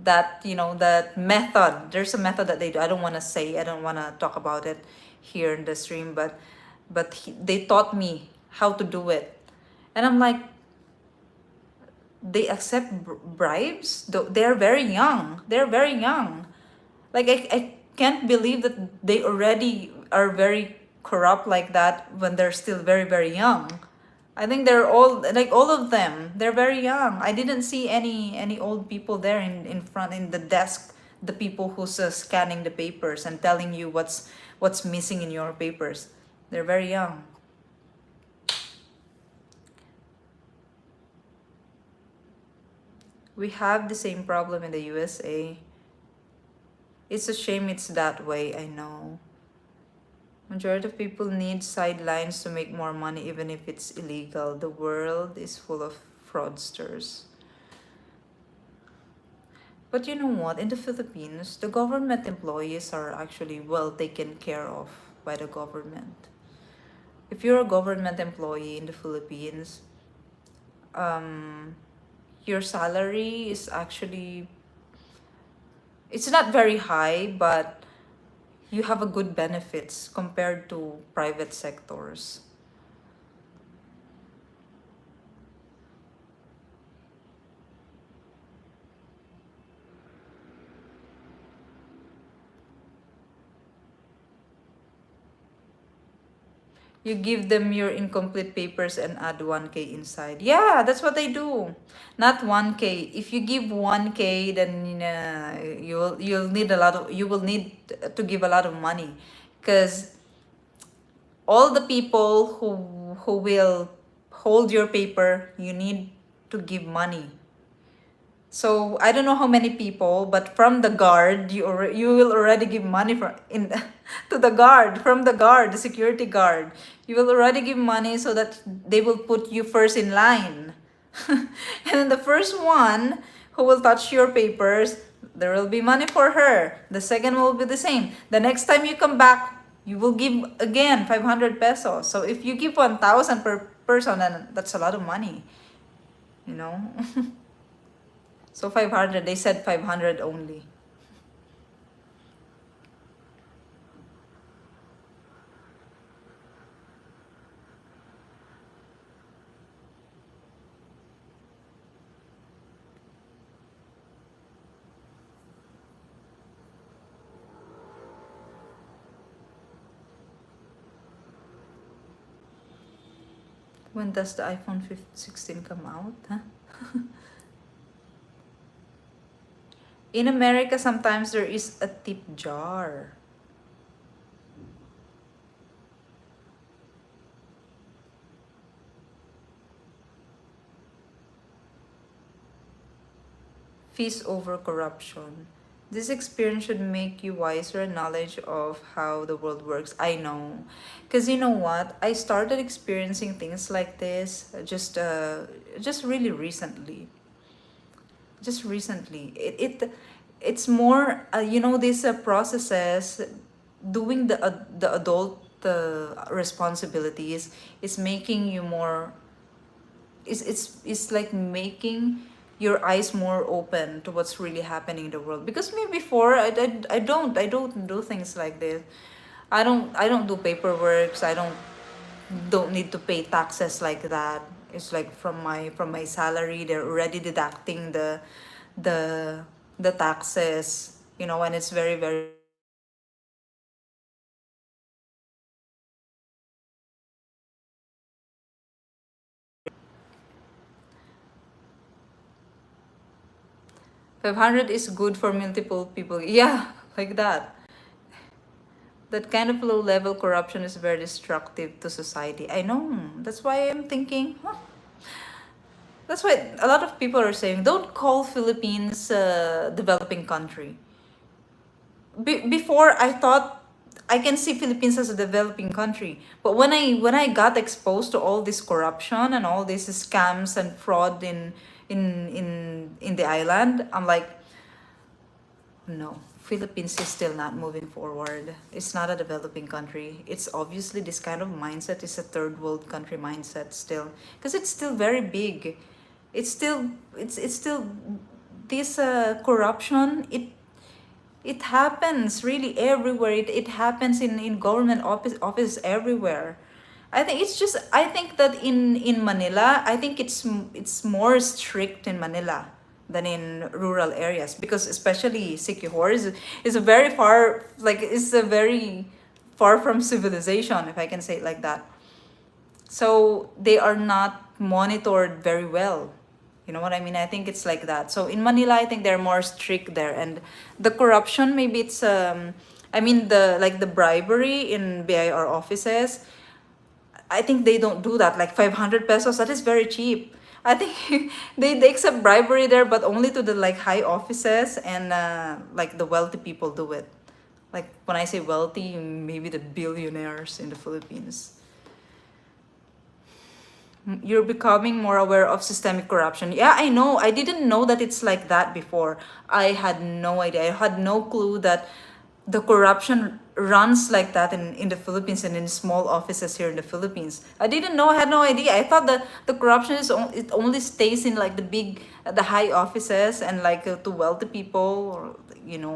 that that method. There's a method that they do. I don't want to talk about it here in the stream, but they taught me how to do it. And I'm like, they accept bribes. They're very young. They're very young. Like, I can't believe that they already are very corrupt like that when they're still very, very young. I think they're all, like, all of them, they're very young. I didn't see any old people there in front in the desk, the people who's scanning the papers and telling you what's missing in your papers. They're very young. We have the same problem in the USA. It's a shame it's that way, I know. Majority of people need sidelines to make more money even if it's illegal. The world is full of fraudsters. But you know what? In the Philippines, the government employees are actually well taken care of by the government. If you're a government employee in the Philippines, um, your salary is actually, it's not very high, but you have a good benefits compared to private sectors. You give them your incomplete papers and add 1K inside. Yeah, that's what they do. Not 1K. If you give 1K, then you'll need a lot of you will need to give a lot of money, because all the people who will hold your paper, you need to give money. So I don't know how many people, but from the guard, you will already give money from in to the guard, from the guard, the security guard. You will already give money so that they will put you first in line. And then the first one who will touch your papers, there will be money for her. The second will be the same. The next time you come back, you will give again 500 pesos. So if you give 1,000 per person, then that's a lot of money, you know. So 500, they said 500 only. When does the iPhone 16 come out? Huh? In America, sometimes there is a tip jar. Feast over corruption. This experience should make you wiser and knowledge of how the world works. I know. Because you know what? I started experiencing things like this just really recently. Just recently. It's more, these processes, doing the adult responsibilities is making you more, it's like making your eyes more open to what's really happening in the world. Because me before, I don't do things like this. I don't do paperwork. I don't need to pay taxes like that. It's like from my salary, they're already deducting the the taxes, and it's very, very 500 is good for multiple people. Yeah, like that. That kind of low level corruption is very destructive to society. I know. That's why I'm thinking, huh? That's why a lot of people are saying, don't call Philippines a developing country. Before, I thought I can see Philippines as a developing country, but when I got exposed to all this corruption and all these scams and fraud in the island, I'm like, no, Philippines is still not moving forward. It's not a developing country. It's obviously this kind of mindset is a third world country mindset still, because it's still very big. It's still this corruption. It happens really everywhere. It happens in government office everywhere. I think that in Manila, I think it's more strict in Manila than in rural areas, because especially Sikihor is a very far, like, it's a very far from civilization, if I can say it like that. So they are not monitored very well. You know what I mean? I think it's like that. So in Manila, I think they're more strict there, and the corruption, maybe it's I mean, the bribery in BIR offices, I think they don't do that. Like 500 pesos, that is very cheap. I think they accept bribery there, but only to the like high offices, and like the wealthy people do it. Like when I say wealthy, maybe the billionaires in the Philippines. You're becoming more aware of systemic corruption. Yeah, I know. I didn't know that it's like that before. I had no idea. I had no clue that the corruption runs like that in the Philippines and in small offices here in the Philippines. I didn't know. I had no idea. I thought that the corruption it only stays in like the high offices, and like to wealthy people, or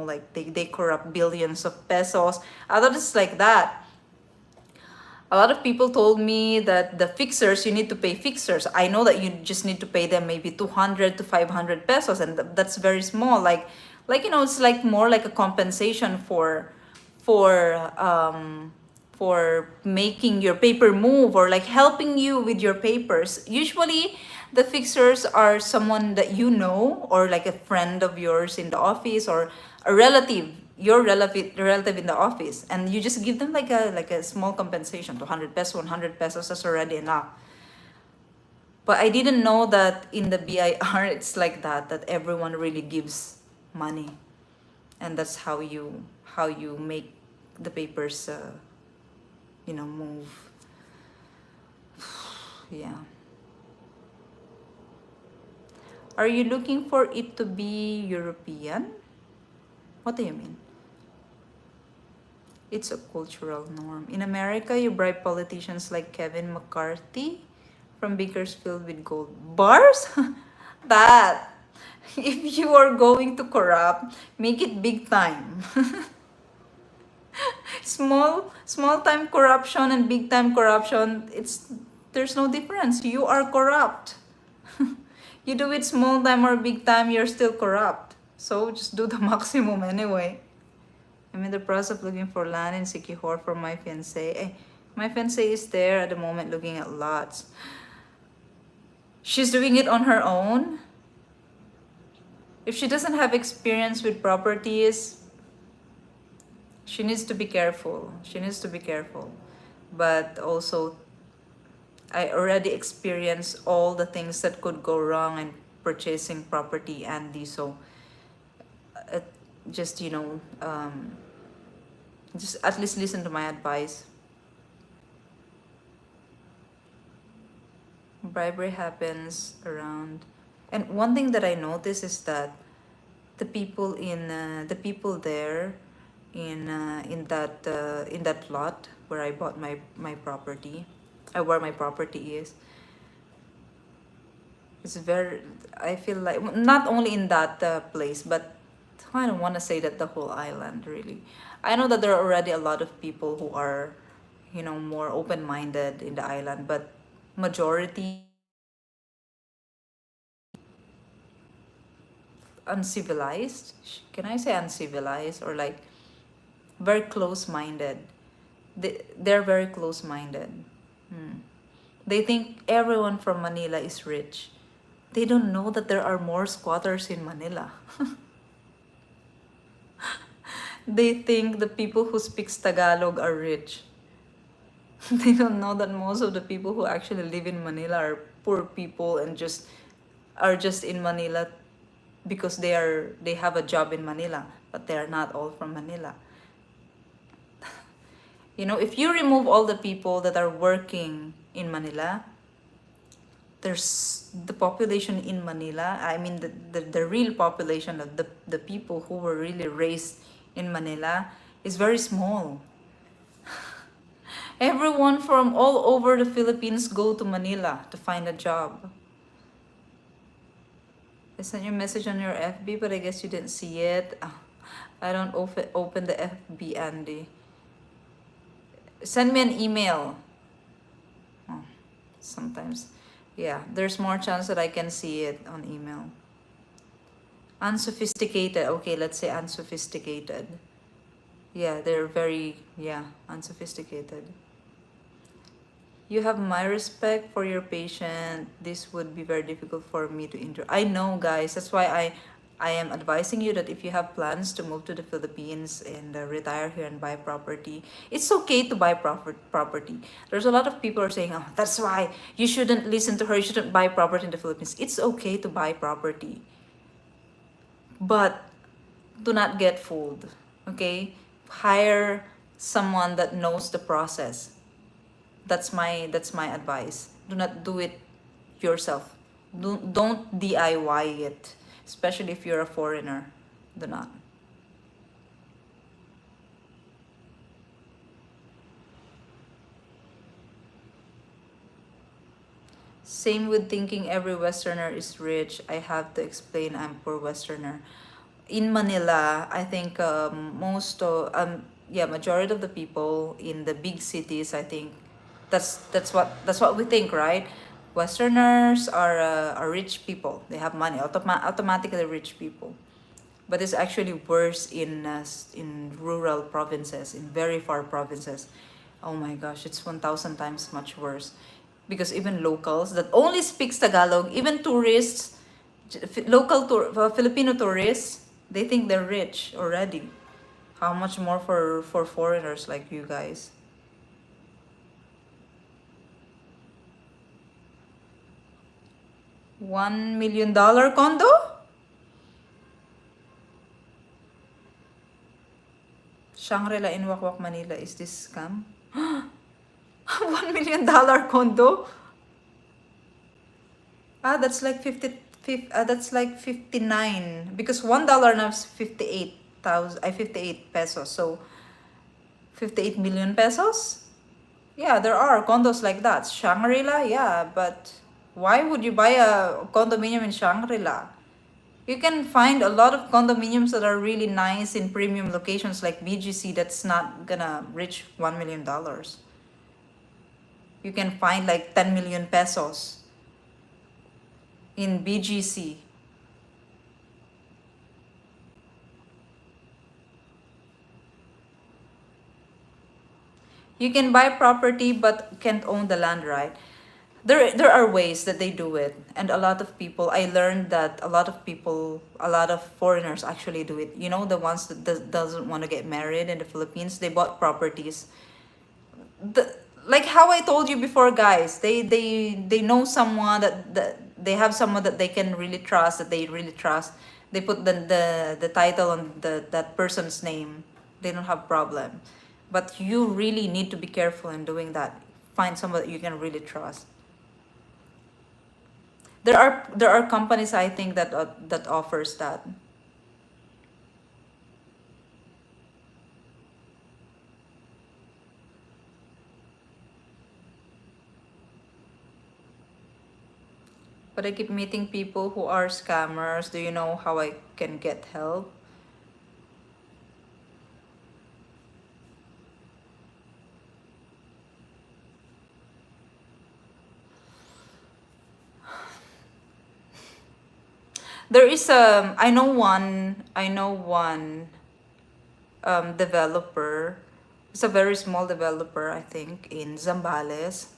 like they corrupt billions of pesos. I thought it's like that. A lot of people told me that the fixers, you need to pay fixers. I know that you just need to pay them maybe 200 to 500 pesos, and that's very small. It's like more like a compensation for for making your paper move or like helping you with your papers. Usually the fixers are someone that you know, or like a friend of yours in the office, or a relative, your relative in the office, and you just give them like a small compensation, 200 pesos, 100 pesos, that's already enough. But I didn't know that in the BIR it's like that everyone really gives money, and that's how you make the papers move. Yeah. Are you looking for it to be European? What do you mean? It's a cultural norm. In America, you bribe politicians like Kevin McCarthy from Bakersfield with gold bars? That. If you are going to corrupt, make it big time. Small time corruption and big time corruption, there's no difference. You are corrupt. You do it small time or big time, you're still corrupt. So just do the maximum anyway. I'm in the process of looking for land in Sikihor for my fiancé. My fiancé is there at the moment looking at lots. She's doing it on her own. If she doesn't have experience with properties, she needs to be careful. She needs to be careful. But also, I already experienced all the things that could go wrong in purchasing property, Andy. So, uh, just, just at least listen to my advice. Bribery happens around. And one thing that I noticed is that the people there in that lot where I bought my property, where my property is, it's very, I feel like not only in that place, but I don't want to say that the whole island really. I know that there are already a lot of people who are, more open-minded in the island, but majority uncivilized. Can I say uncivilized, or like very close-minded? They're very close-minded. They think everyone from Manila is rich. They don't know that there are more squatters in Manila. They think the people who speak Tagalog are rich. They don't know that most of the people who actually live in Manila are poor people and are just in Manila because they have a job in Manila, but they are not all from Manila. If you remove all the people that are working in Manila, there's the population in Manila. I mean, the real population of the people who were really raised in Manila is very small. Everyone from all over the Philippines go to Manila to find a job. I sent you a message on your FB, but I guess you didn't see it. I don't open the FB, Andy. Send me an email. Sometimes. Yeah, there's more chance that I can see it on email. Unsophisticated. Okay, let's say unsophisticated. Yeah, they're very, unsophisticated. You have my respect for your patient. This would be very difficult for me to endure. I know, guys. That's why I am advising you that if you have plans to move to the Philippines and retire here and buy property, it's okay to buy property. There's a lot of people are saying, oh, that's why you shouldn't listen to her. You shouldn't buy property in the Philippines. It's okay to buy property. But do not get fooled, okay? Hire someone that knows the process. That's my advice. Do not do it yourself. Don't DIY it, especially if you're a foreigner. Do not. Same with thinking every Westerner is rich. I have to explain I'm poor Westerner. In Manila, I think majority of the people in the big cities, I think that's what we think, right? Westerners are rich people. They have money, automatically rich people. But it's actually worse in rural provinces, in very far provinces. Oh my gosh, it's 1,000 times much worse. Because even locals that only speaks Tagalog, even tourists, Filipino tourists, they think they're rich already. How much more for foreigners like you guys? $1 million condo? Shangri-La in Wakwak, Manila. Is this scam? $1 million condo? Ah, that's like 59 because $1 now is 58,000 58 pesos. So 58 million pesos? Yeah, there are condos like that. Shangri-La, yeah, but why would you buy a condominium in Shangri-La? You can find a lot of condominiums that are really nice in premium locations like BGC that's not gonna reach $1 million. You can find like 10 million pesos in BGC. You can buy property but can't own the land, right? There are ways that they do it, and a lot of people, I learned that a lot of people, a lot of foreigners actually do it. You know, the ones that doesn't want to get married in the Philippines, they bought properties. The Like how I told you before, guys, they know someone that they have someone that they can really trust, that they really trust. They put the title on that person's name. They don't have problem. But you really need to be careful in doing that. Find someone that you can really trust. There are companies, I think, that offers that. But I keep meeting people who are scammers. Do you know how I can get help? There is I know one developer. It's a very small developer, I think, in Zambales.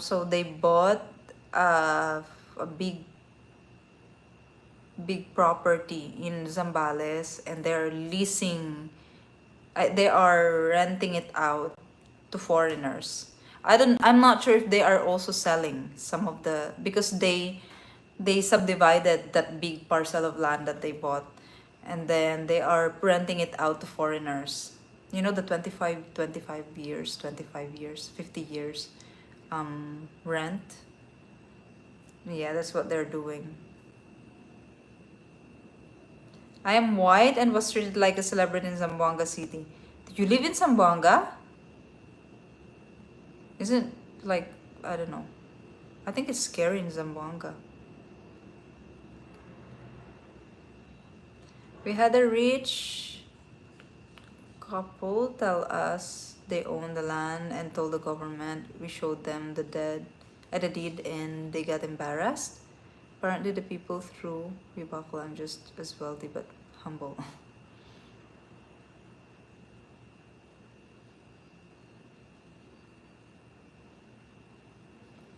So they bought a big property in Zambales, and they're leasing. They are renting it out to foreigners. I'm not sure if they are also selling some of the, because they subdivided that big parcel of land that they bought, and then they are renting it out to foreigners. You know, the 25 years, 25 years, 50 years rent. Yeah, that's what they're doing. I am white and was treated like a celebrity in Zamboanga City. You live in Zamboanga? Isn't, like, I don't know. I think it's scary in Zamboanga. We had a rich couple tell us they own the land and told the government. We showed them the deed, and they got embarrassed. Apparently, the people threw me buckle. I'm just as wealthy but humble.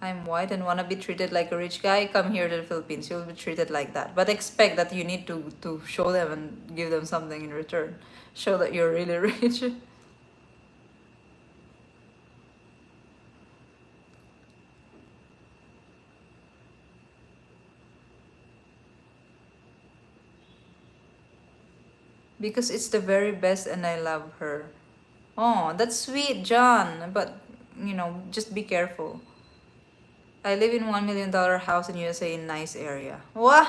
I'm white and wanna be treated like a rich guy. Come here to the Philippines. You'll be treated like that. But expect that you need to show them and give them something in return. Show that you're really rich. Because it's the very best and I love her. Oh, that's sweet, John. But, just be careful. I live in $1 million house in USA in nice area. What?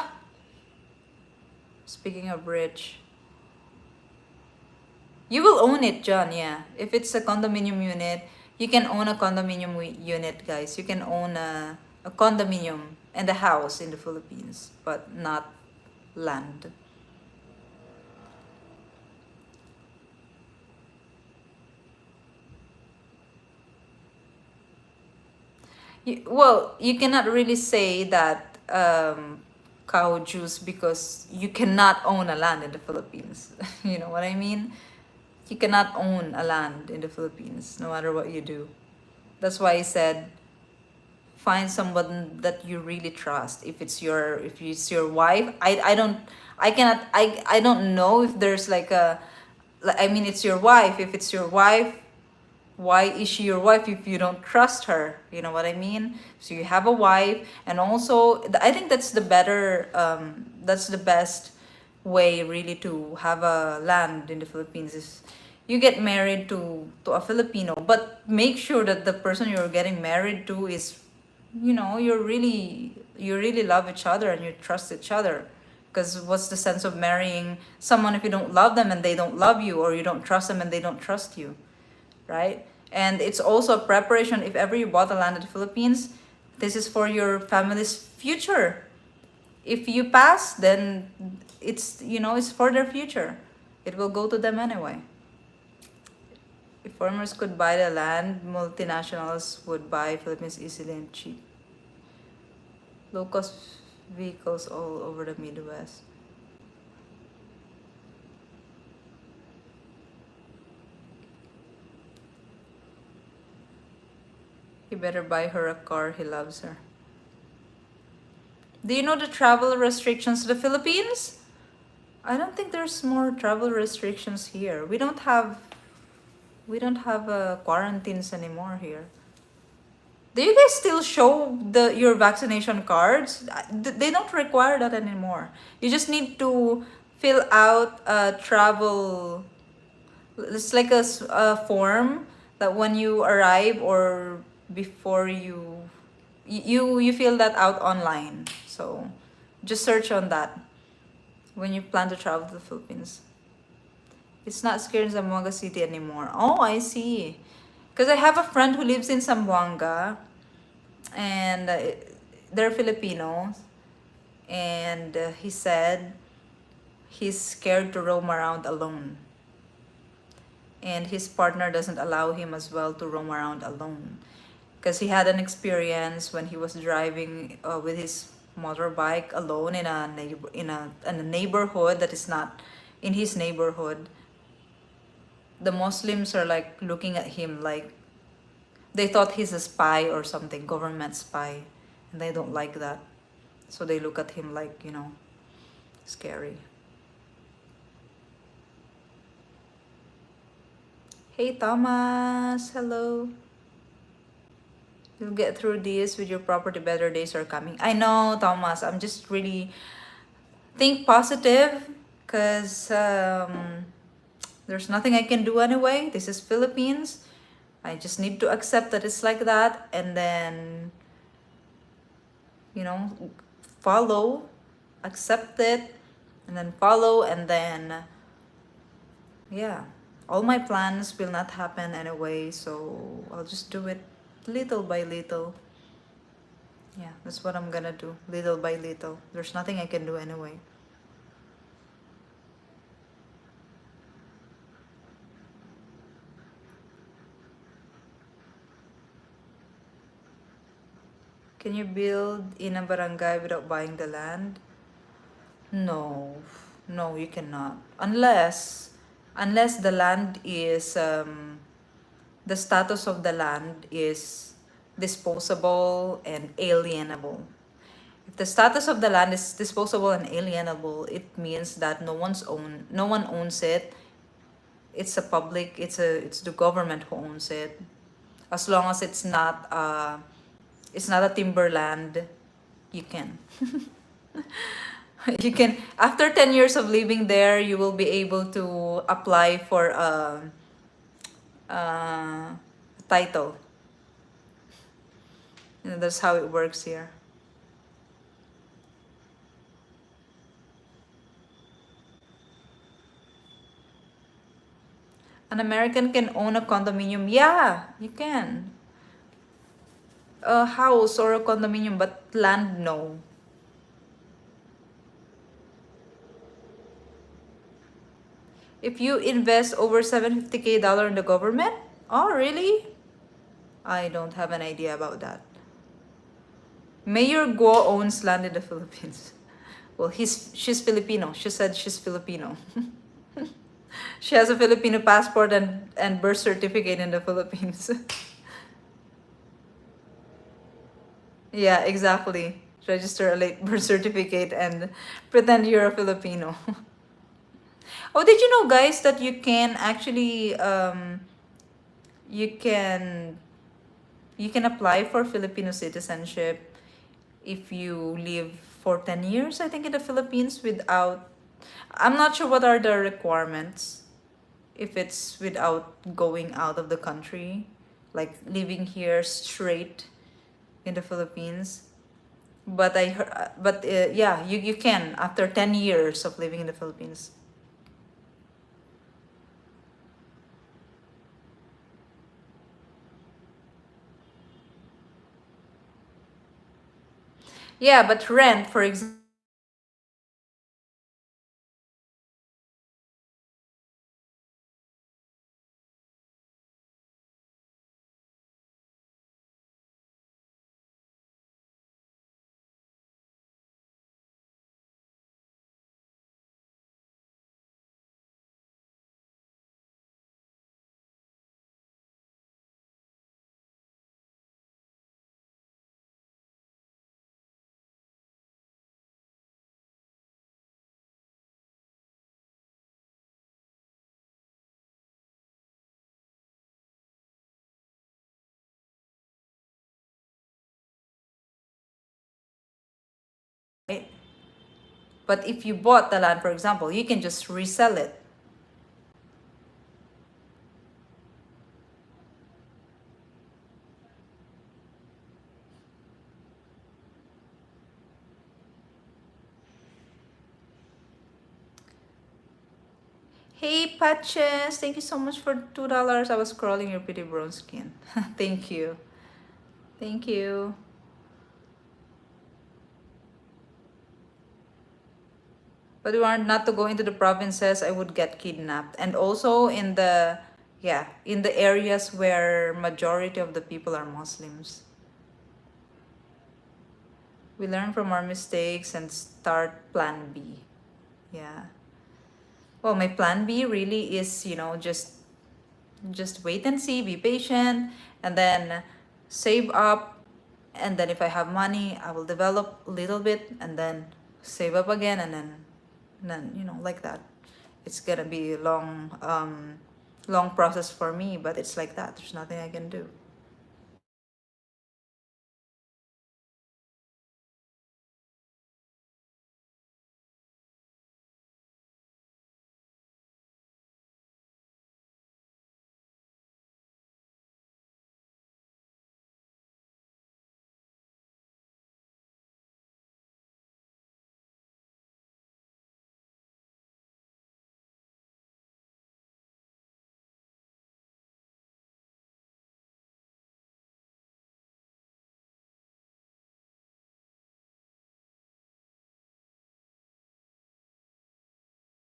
Speaking of rich. You will own it, John, yeah. If it's a condominium unit, you can own a condominium unit, guys. You can own a condominium and a house in the Philippines, but not land. Well, you cannot really say that cow juice because you cannot own a land in the Philippines. You know what I mean? You cannot own a land in the Philippines, no matter what you do. That's why I said find someone that you really trust. If it's your wife, I don't know if there's like a, I mean, it's your wife. If it's your wife, why is she your wife if you don't trust her? You know what I mean? So you have a wife, and also I think that's the better, that's the best way really to have a land in the Philippines is you get married to a Filipino, but make sure that the person you're getting married to is, you really love each other and you trust each other. Because what's the sense of marrying someone if you don't love them and they don't love you, or you don't trust them and they don't trust you, right? And it's also a preparation. If ever you bought a land in the Philippines, this is for your family's future. If you pass, then it's for their future. It will go to them anyway. If farmers could buy the land, multinationals would buy Philippines easily and cheap. Low cost vehicles all over the Midwest. He better buy her a car. He loves her. Do you know the travel restrictions to the Philippines? I don't think there's more travel restrictions here. We don't have quarantines anymore here. Do you guys still show your vaccination cards? They don't require that anymore. You just need to fill out a travel. It's like a form that when you arrive or before you fill that out online. So just search on that when you plan to travel to the Philippines. It's not scary in Zamboanga City anymore. Oh, I see. Because I have a friend who lives in Zamboanga, and they're Filipinos, and he said he's scared to roam around alone. And his partner doesn't allow him as well to roam around alone. Because he had an experience when he was driving with his motorbike alone in a neighborhood that is not in his neighborhood. The Muslims are like looking at him like they thought he's a spy or something, government spy, and they don't like that. So they look at him like, scary. Hey Thomas, hello. You'll get through this with your property. Better days are coming. I know, Thomas. I'm just really think positive, because there's nothing I can do anyway. This is Philippines. I just need to accept that it's like that, and then follow, accept it, and then follow, and then yeah, all my plans will not happen anyway, so I'll just do it little by little. Yeah, that's what I'm gonna do, little by little. There's nothing I can do anyway. Can you build in a barangay without buying the land? No, no, you cannot. Unless the land is, the status of the land is disposable and alienable. If the status of the land is disposable and alienable, it means that no one owns it. It's it's the government who owns it. As long as it's not a timberland, you can. You can, after 10 years of living there, you will be able to apply for a title. That's how it works here. An American can own a condominium. Yeah, you can. A house or a condominium, but land, no. If you invest over $750K in the government, oh really? I don't have an idea about that. Mayor Guo owns land in the Philippines. Well, she's Filipino. She said she's Filipino. She has a Filipino passport and birth certificate in the Philippines. Yeah, exactly. Register a late birth certificate and pretend you're a Filipino. Oh, did you know, guys, that you can actually you can you can apply for Filipino citizenship if you live for 10 years, I think, in the Philippines without, I'm not sure what are the requirements if it's without going out of the country, like living here straight in the Philippines. But yeah, you can after 10 years of living in the Philippines. Yeah, but rent, for example, but if you bought the land, for example, you can just resell it. Hey, Patches, thank you so much for $2. I was scrolling your pretty brown skin. Thank you. Thank you. But we want not to go into the provinces, I would get kidnapped. And also in the, yeah, in the areas where majority of the people are Muslims. We learn from our mistakes and start plan B. Yeah. Well, my plan B really is, just wait and see, be patient, and then save up. And then if I have money, I will develop a little bit and then save up again, and then like that. It's gonna be a long process for me, but it's like that. There's nothing I can do.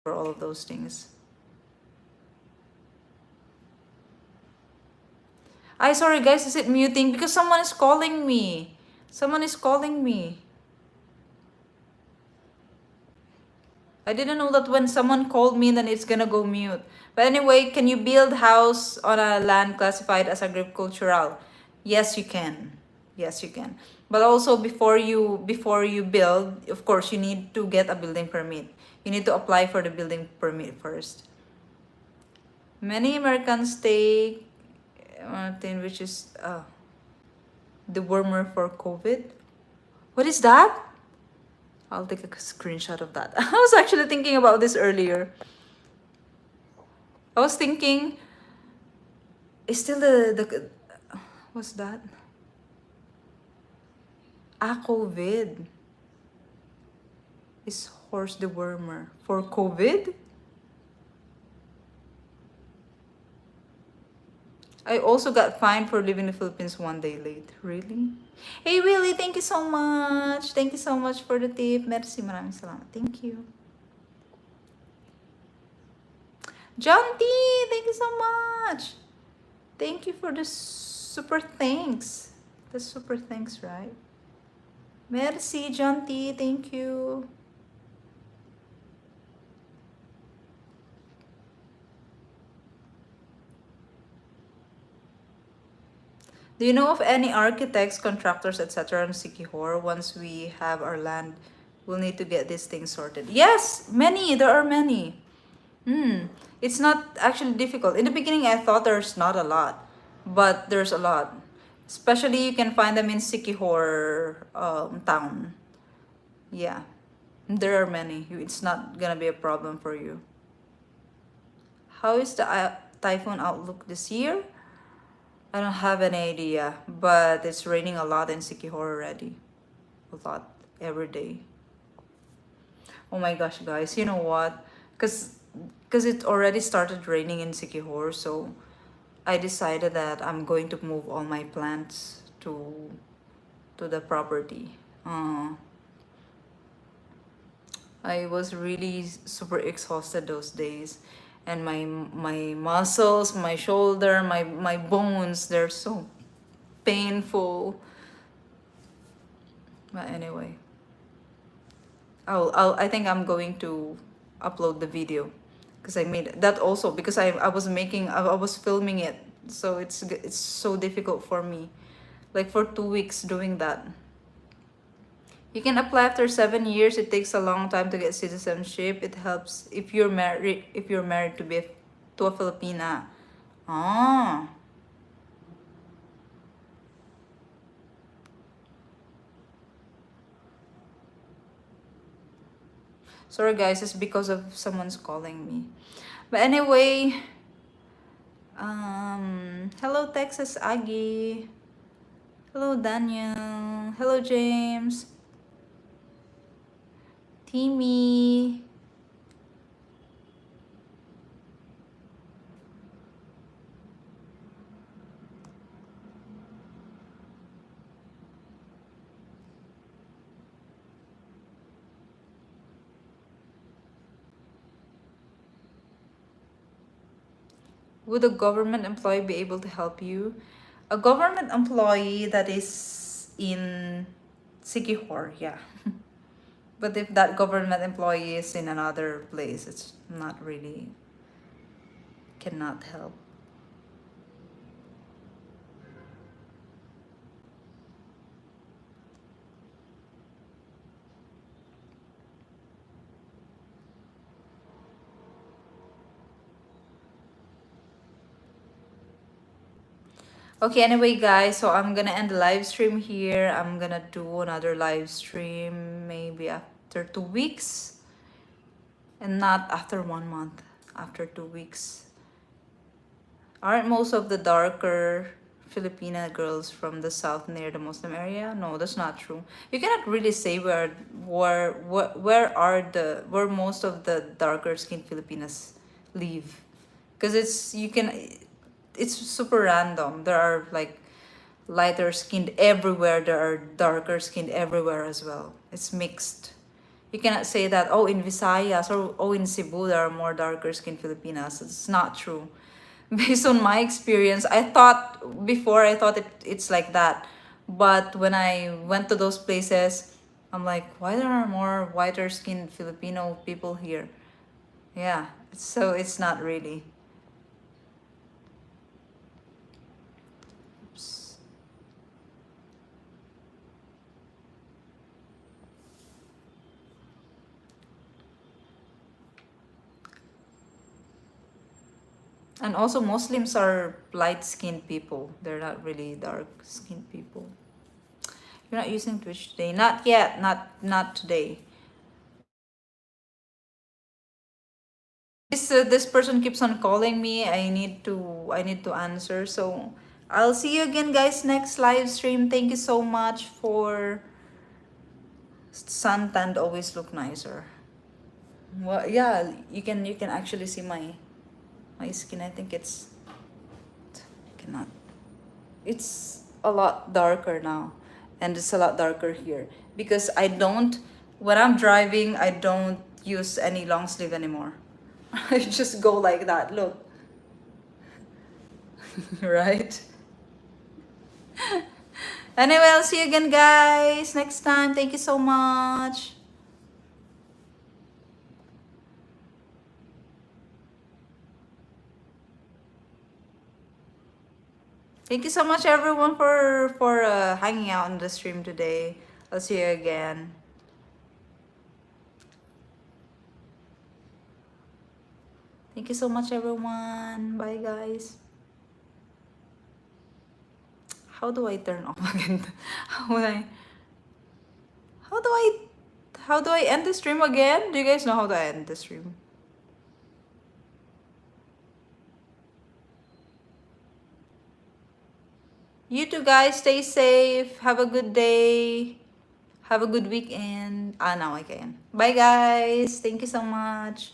For all of those things. I sorry guys, is it muting? Because someone is calling me. Someone is calling me. I didn't know that when someone called me, then it's gonna go mute. But anyway, can you build house on a land classified as agricultural? Yes, you can. Yes, you can. But also before you build, of course, you need to get a building permit. You need to apply for the building permit first. Many Americans take thing which is the warmer for COVID. What is that? I'll take a screenshot of that. I was actually thinking about this earlier. I was thinking, is still the what's that? COVID is horse dewormer for COVID. I also got fined for leaving the Philippines one day late. Really? Hey Willie, thank you so much. Thank you so much for the tip. Merci, maraming salamat. Thank you. John T, thank you so much. Thank you for the super thanks. The super thanks, right? Merci, John T. Thank you. Do you know of any architects, contractors, etc. in Sikihor? Once we have our land, we'll need to get these things sorted. Yes, many. There are many. Hmm. It's not actually difficult. In the beginning, I thought there's not a lot, but there's a lot. Especially, you can find them in Sikihor town. Yeah, there are many. It's not gonna be a problem for you. How is the typhoon outlook this year? I don't have any idea, but it's raining a lot in Sikihor already. A lot every day. Oh my gosh, guys, you know what? Cause it already started raining in Sikihor, so I decided that I'm going to move all my plants to the property. I was really super exhausted those days, and my muscles, my shoulder, my bones, they're so painful. But anyway, I think I'm going to upload the video because I made that also because I was making I was filming it, so it's so difficult for me, like for 2 weeks doing that. You can apply after 7 years. It takes a long time to get citizenship. It helps if you're married to a Filipina. Ah. Sorry guys, it's because of someone's calling me. But anyway, hello Texas Aggie. Hello Daniel. Hello James. Timmy. Would a government employee be able to help you? A government employee that is in Sikihor, yeah. But if that government employee is in another place, it's not really, cannot help. Okay, anyway, guys, so I'm gonna end the live stream here. I'm gonna do another live stream maybe after 2 weeks and not after 1 month, after 2 weeks. Aren't most of the darker Filipina girls from the south near the Muslim area? No, that's not true. You cannot really say where most of the darker skinned Filipinas live, because it's super random. There are like lighter skinned everywhere. There are darker skinned everywhere as well. It's mixed. You cannot say that, oh, in Visayas or oh, in Cebu there are more darker skinned Filipinas. It's not true. Based on my experience, I thought it's like that. But when I went to those places, I'm like, why there are more whiter skinned Filipino people here? Yeah, so it's not really. Oops. And also Muslims are light skinned people. They're not really dark skinned people. You're not using Twitch today? Not yet. Not today. This person keeps on calling me. I need to answer. So I'll see you again, guys, next live stream. Thank you so much for suntanned always look nicer. Well, yeah, you can actually see my skin. I think cannot. It's a lot darker now, and it's a lot darker here because I don't. When I'm driving, I don't use any long sleeve anymore. I just go like that. Look, right? Anyway, I'll see you again, guys, next time. Thank you so much. Thank you so much, everyone, for hanging out on the stream today. I'll see you again. Thank you so much, everyone. Bye, guys. How do I turn off again? How would I? How do I? How do I end the stream again? Do you guys know how to end the stream? You too, guys. Stay safe. Have a good day. Have a good weekend. Ah, now I can. Bye, guys. Thank you so much.